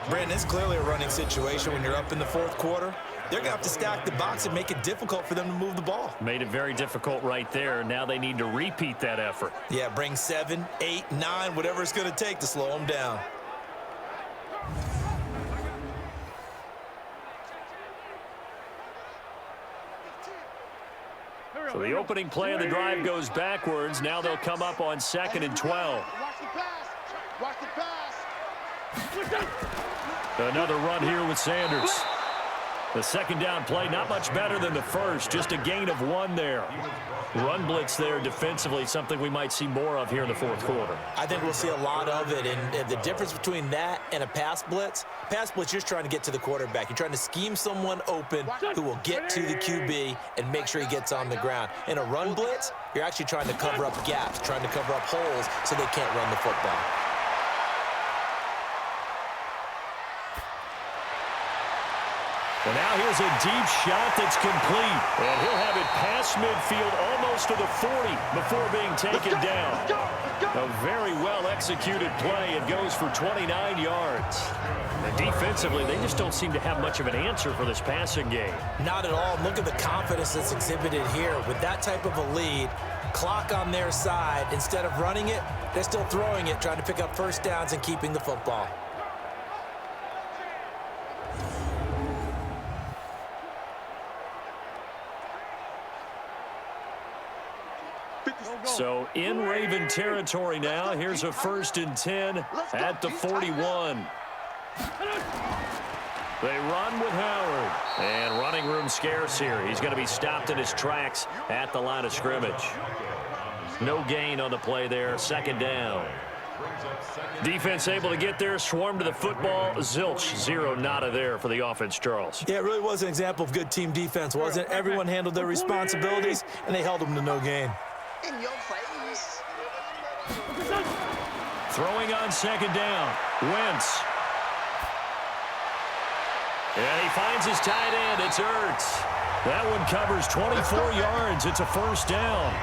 Brandon, it's clearly a running situation when you're up in the 4th quarter. They're going to have to stack the box and make it difficult for them to move the ball. Made it very difficult right there. Now they need to repeat that effort. Yeah, bring 7, 8, 9, whatever it's going to take to slow them down. So the opening play of the drive goes backwards. Now they'll come up on 2nd and 12. Watch the pass. Watch the pass. Another run here with Sanders. The 2nd down play, not much better than the first. Just a gain of 1 there. Run blitz there defensively, something we might see more of here in the 4th quarter. I think we'll see a lot of it, and the difference between that and a pass blitz, you're just trying to get to the quarterback. You're trying to scheme someone open who will get to the QB and make sure he gets on the ground. In a run blitz, you're actually trying to cover up gaps, trying to cover up holes so they can't run the football. And now here's a deep shot that's complete. And he'll have it past midfield almost to the 40 before being taken down. A very well-executed play. It goes for 29 yards. And defensively, they just don't seem to have much of an answer for this passing game. Not at all. Look at the confidence that's exhibited here. With that type of a lead, clock on their side, instead of running it, they're still throwing it, trying to pick up first downs and keeping the football. So in Raven territory now. Here's a 1st and 10 at the 41. They run with Howard. And running room scarce here. He's going to be stopped in his tracks at the line of scrimmage. No gain on the play there. 2nd down. Defense able to get there, swarm to the football. Zilch, 0 nada there for the offense, Charles. Yeah, it really was an example of good team defense, wasn't it? Everyone handled their responsibilities, and they held them to no gain. In your face. Throwing on 2nd down. Wentz. And he finds his tight end. It's Ertz. That one covers 24 yards. It's a 1st down.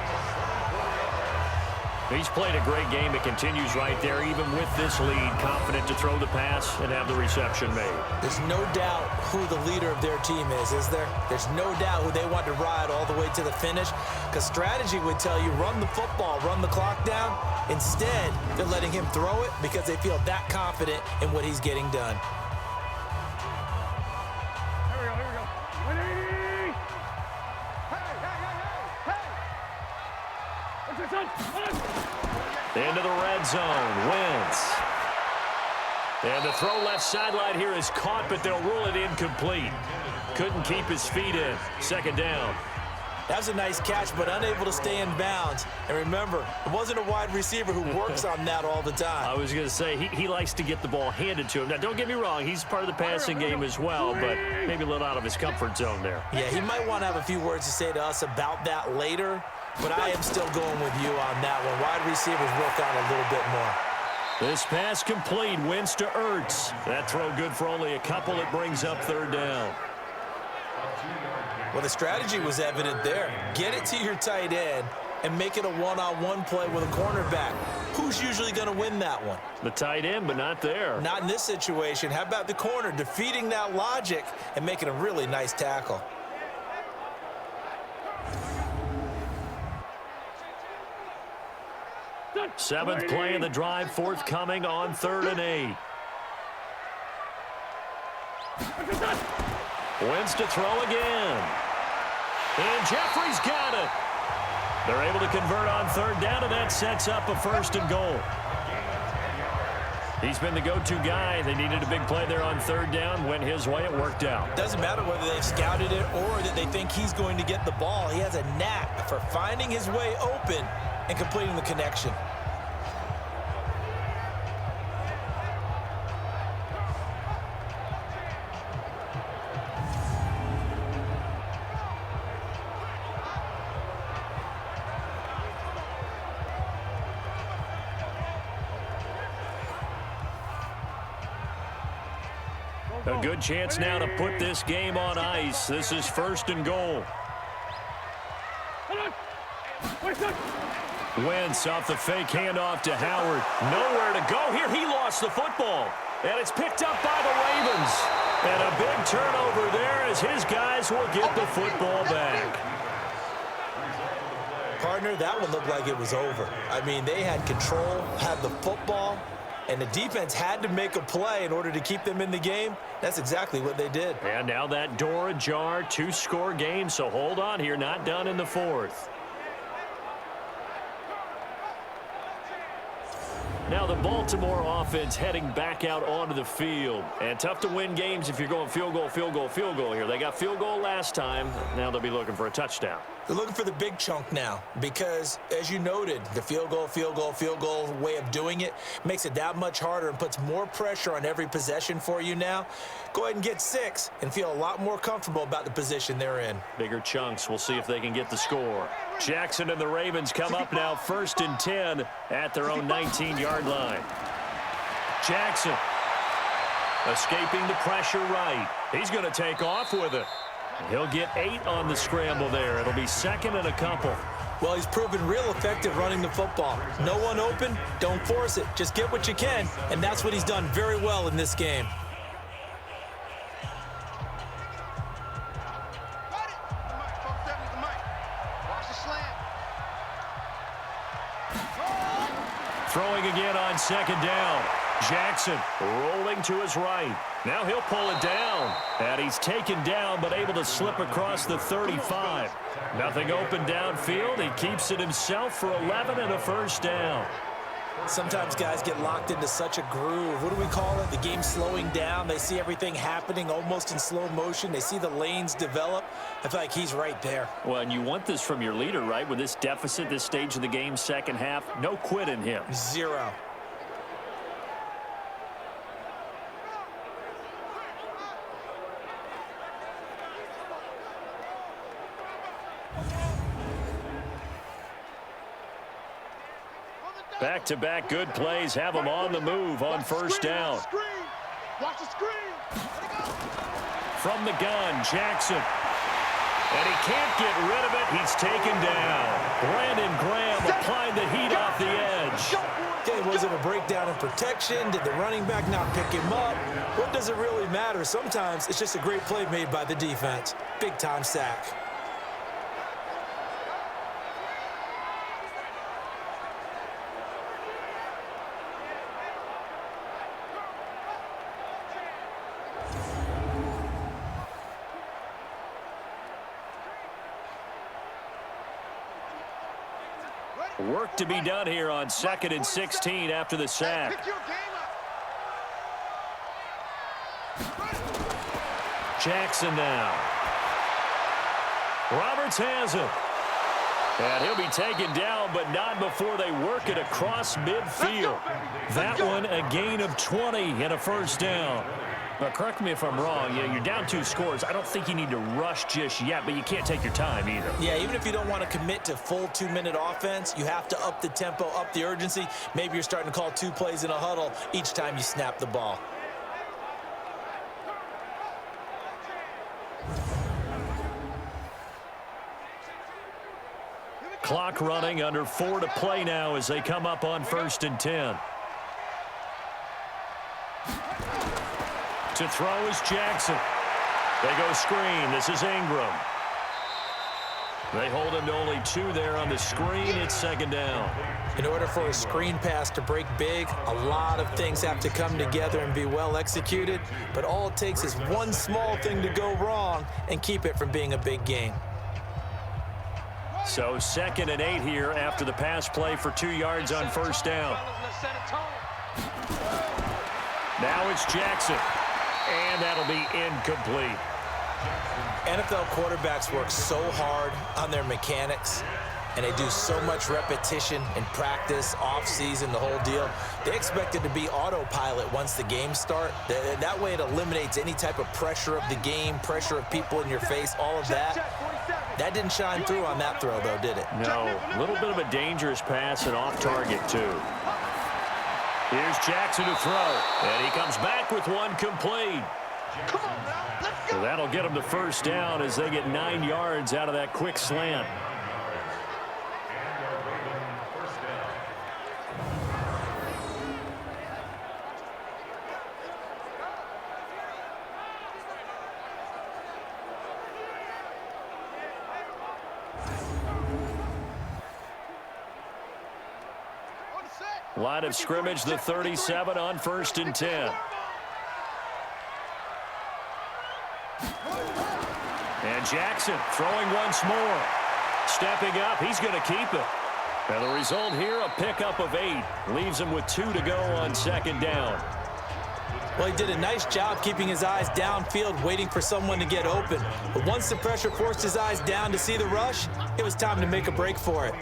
He's played a great game. It continues right there, even with this lead, confident to throw the pass and have the reception made. There's no doubt who the leader of their team is there? There's no doubt who they want to ride all the way to the finish, because strategy would tell you run the football, run the clock down. Instead, they're letting him throw it because they feel that confident in what he's getting done. Here we go. 180. Hey. Into the red zone. Wentz. And the throw left sideline here is caught, but they'll rule it incomplete. Couldn't keep his feet in. 2nd down. That was a nice catch, but unable to stay in bounds. And remember, it wasn't a wide receiver who works on that all the time. I was going to say, he likes to get the ball handed to him. Now, don't get me wrong. He's part of the passing game as well, but maybe a little out of his comfort zone there. Yeah, he might want to have a few words to say to us about that later, but I am still going with you on that one. Wide receivers work on a little bit more. This pass complete. Wentz to Ertz. That throw good for only a couple. It brings up 3rd down. Well, the strategy was evident there. Get it to your tight end and make it a one-on-one play with a cornerback. Who's usually going to win that one? The tight end, but not there. Not in this situation. How about the corner defeating that logic and making a really nice tackle? Seventh play of the drive, forthcoming on 3rd and 8. Wentz to throw again. And Jeffrey's got it. They're able to convert on 3rd down, and that sets up a 1st and goal. He's been the go-to guy. They needed a big play there on 3rd down. Went his way. It worked out. Doesn't matter whether they've scouted it or that they think he's going to get the ball. He has a knack for finding his way open and completing the connection. A good chance now to put this game on ice. This is 1st and goal. Wentz off the fake handoff to Howard. Nowhere to go here. He lost the football. And it's picked up by the Ravens. And a big turnover there as his guys will get the football back. Partner, that one looked like it was over. I mean, they had control, had the football, and the defense had to make a play in order to keep them in the game. That's exactly what they did. And now that door ajar, 2-score game, so hold on here, not done in the 4th. Now the Baltimore offense heading back out onto the field. And tough to win games if you're going field goal, field goal, field goal here. They got field goal last time. Now they'll be looking for a touchdown. They're looking for the big chunk now because, as you noted, the field goal way of doing it makes it that much harder and puts more pressure on every possession for you now. Go ahead and get 6 and feel a lot more comfortable about the position they're in. Bigger chunks. We'll see if they can get the score. Jackson and the Ravens come up now 1st and 10 at their own 19-yard line. Jackson. Escaping the pressure right. He's going to take off with it. He'll get 8 on the scramble there. It'll be second and a couple. Well, he's proven real effective running the football. No one open, don't force it. Just get what you can, and that's what he's done very well in this game. Throwing again on second down. Jackson rolling to his right. Now he'll pull it down. And he's taken down but able to slip across the 35. Nothing open downfield. He keeps it himself for 11 and a first down. Sometimes guys get locked into such a groove. What do we call it? The game's slowing down. They see everything happening almost in slow motion. They see the lanes develop. I feel like he's right there. Well, and you want this from your leader, right? With this deficit, this stage of the game, second half, no quit in him. 0. Back-to-back good plays have him on the move on first down. Watch the screen. From the gun, Jackson. And he can't get rid of it. He's taken down. Brandon Graham applying the heat off the edge. Okay, was it a breakdown in protection? Did the running back not pick him up? What does it really matter? Sometimes it's just a great play made by the defense. Big-time sack. Work to be done here on 2nd and 16 after the sack. Jackson now. Roberts has it. And he'll be taken down, but not before they work it across midfield. That one a gain of 20 and a first down. Now, correct me if I'm wrong. Yeah, you're down 2 scores. I don't think you need to rush just yet, but you can't take your time either. Yeah, even if you don't want to commit to full 2-minute offense, you have to up the tempo, up the urgency. Maybe you're starting to call 2 plays in a huddle each time you snap the ball. Clock running, under 4 to play now as they come up on 1st and 10. To throw is Jackson. They go screen. This is Ingram. They hold him to only 2 there on the screen. It's second down. In order for a screen pass to break big, a lot of things have to come together and be well executed. But all it takes is one small thing to go wrong and keep it from being a big game. So 2nd and 8 here after the pass play for 2 yards on first down. Now it's Jackson. And that'll be incomplete. NFL quarterbacks work so hard on their mechanics, and they do so much repetition in practice, off-season, the whole deal. They expect it to be autopilot once the games start. That way it eliminates any type of pressure of the game, pressure of people in your face, all of that. That didn't shine through on that throw, though, did it? No. A little bit of a dangerous pass and off target, too. Here's Jackson to throw, and he comes back with one complete. Come on now, let's go. So that'll get him the first down as they get 9 yards out of that quick slant. Line of scrimmage, the 37 on 1st and 10. And Jackson throwing once more. Stepping up, he's going to keep it. And the result here, a pickup of 8. Leaves him with 2 to go on second down. Well, he did a nice job keeping his eyes downfield, waiting for someone to get open. But once the pressure forced his eyes down to see the rush, it was time to make a break for it.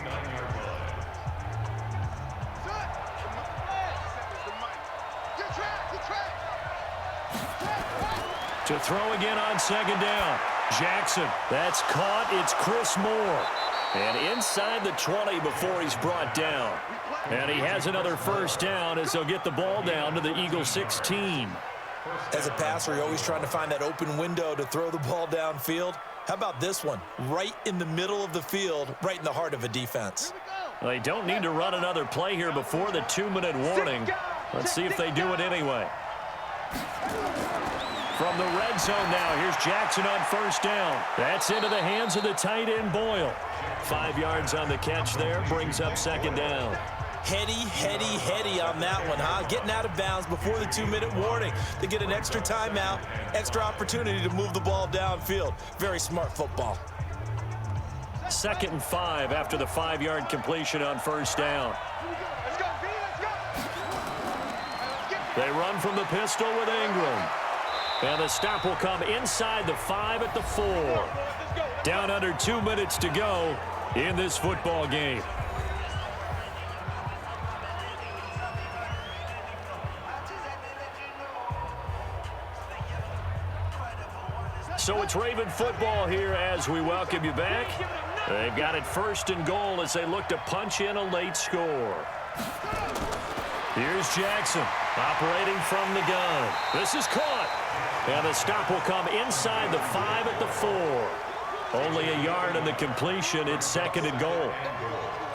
To throw again on second down. Jackson, that's caught. It's Chris Moore. And inside the 20 before he's brought down. And he has another first down as they'll get the ball down to the Eagles 16. As a passer, you're always trying to find that open window to throw the ball downfield. How about this one? Right in the middle of the field, right in the heart of a defense. Well, they don't need to run another play here before the 2-minute warning. Let's see if they do it anyway. From the red zone now, here's Jackson on first down. That's into the hands of the tight end, Boyle. 5 yards on the catch there, brings up second down. Heady on that one, huh? Getting out of bounds before the 2-minute warning. They get an extra timeout, extra opportunity to move the ball downfield. Very smart football. 2nd and 5 after the 5-yard completion on first down. Let's go, B, let's go. They run from the pistol with Ingram. And the stop will come inside the 5 at the 4. Down under 2 minutes to go in this football game. So it's Raven football here as we welcome you back. They've got it 1st and goal as they look to punch in a late score. Here's Jackson operating from the gun. This is caught. And the stop will come inside the 5 at the 4. Only a yard in the completion. It's 2nd and goal.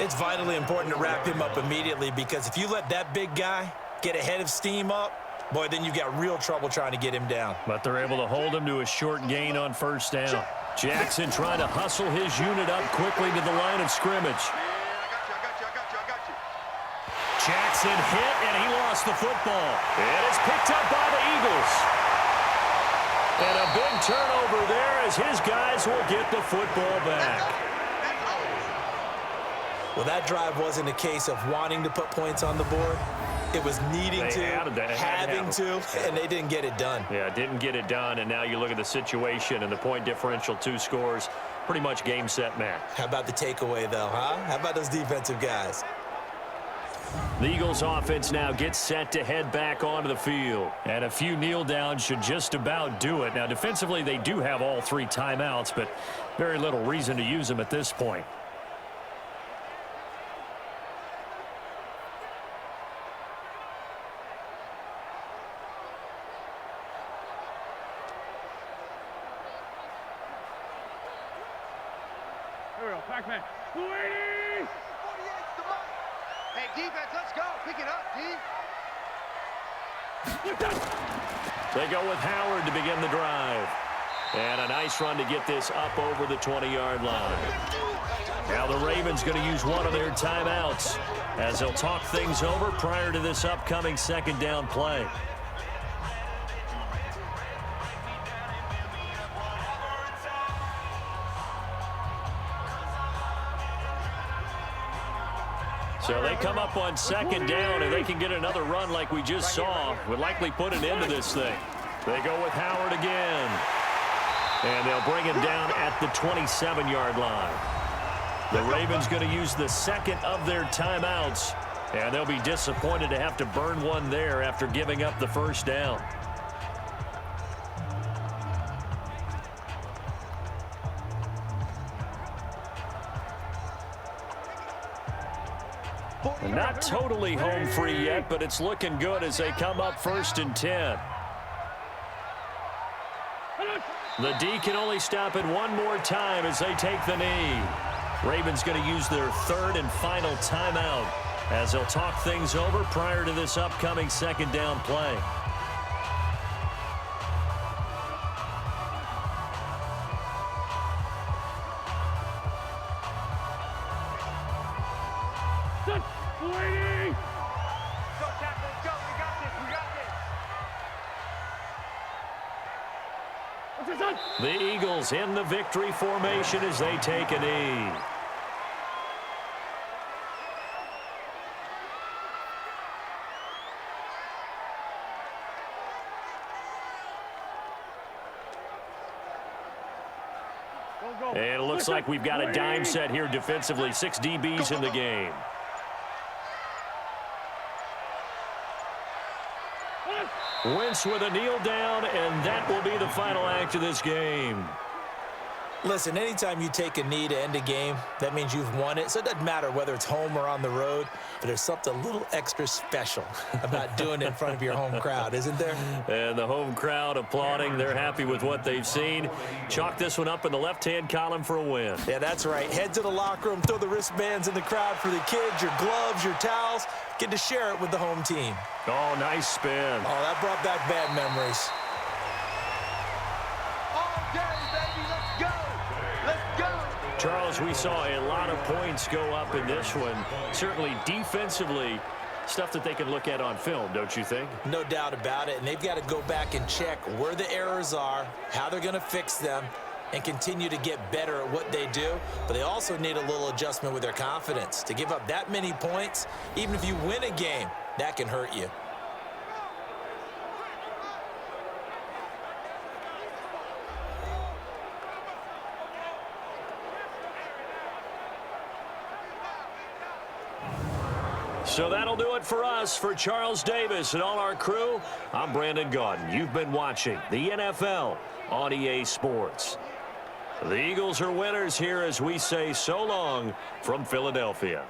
It's vitally important to wrap him up immediately because if you let that big guy get ahead of steam up, boy, then you've got real trouble trying to get him down. But they're able to hold him to a short gain on first down. Jackson trying to hustle his unit up quickly to the line of scrimmage. I got you. Jackson hit, and he lost the football. And it's picked up by the Eagles. And a big turnover there as his guys will get the football back. Well, that drive wasn't a case of wanting to put points on the board. It was needing to, having to, and they didn't get it done. Yeah, didn't get it done, and now you look at the situation and the point differential, 2 scores, pretty much game, set, match. How about the takeaway, though, huh? How about those defensive guys? The Eagles offense now gets set to head back onto the field. And a few kneel downs should just about do it. Now, defensively, they do have all 3 timeouts, but very little reason to use them at this point. Here we go, Pac-Man. 280! Hey, defense, let's go. Pick it up, D. They go with Howard to begin the drive. And a nice run to get this up over the 20-yard line. Now the Ravens going to use one of their timeouts as they'll talk things over prior to this upcoming 2nd down play. So they come up on 2nd down, and they can get another run like we just saw. Would likely put an end to this thing. They go with Howard again. And they'll bring him down at the 27-yard line. The Ravens going to use the 2nd of their timeouts, and they'll be disappointed to have to burn one there after giving up the 1st down. Not totally home free yet, but it's looking good as they come up 1st and 10. The D can only stop it one more time as they take the knee. Ravens going to use their 3rd and final timeout as they'll talk things over prior to this upcoming 2nd down play. The Eagles in the victory formation as they take a knee. And it looks like we've got a dime set here defensively. 6 DBs in the game. Wentz with a kneel down, and that will be the final act of this game. Listen, anytime you take a knee to end a game, that means you've won it. So it doesn't matter whether it's home or on the road, but there's something a little extra special about doing it in front of your home crowd, isn't there? And the home crowd applauding. They're happy with what they've seen. Chalk this one up in the left-hand column for a win. Yeah, that's right. Head to the locker room, throw the wristbands in the crowd for the kids, your gloves, your towels. Get to share it with the home team. Oh, nice spin. Oh, that brought back bad memories. All day, baby. Let's go. Let's go. Charles, we saw a lot of points go up in this one. Certainly defensively, stuff that they can look at on film, don't you think? No doubt about it. And they've got to go back and check where the errors are, how they're going to fix them, and continue to get better at what they do. But they also need a little adjustment with their confidence. To give up that many points, even if you win a game, that can hurt you. So that'll do it for us. For Charles Davis and all our crew, I'm Brandon Gaudin. You've been watching the NFL on EA Sports. The Eagles are winners here as we say so long from Philadelphia.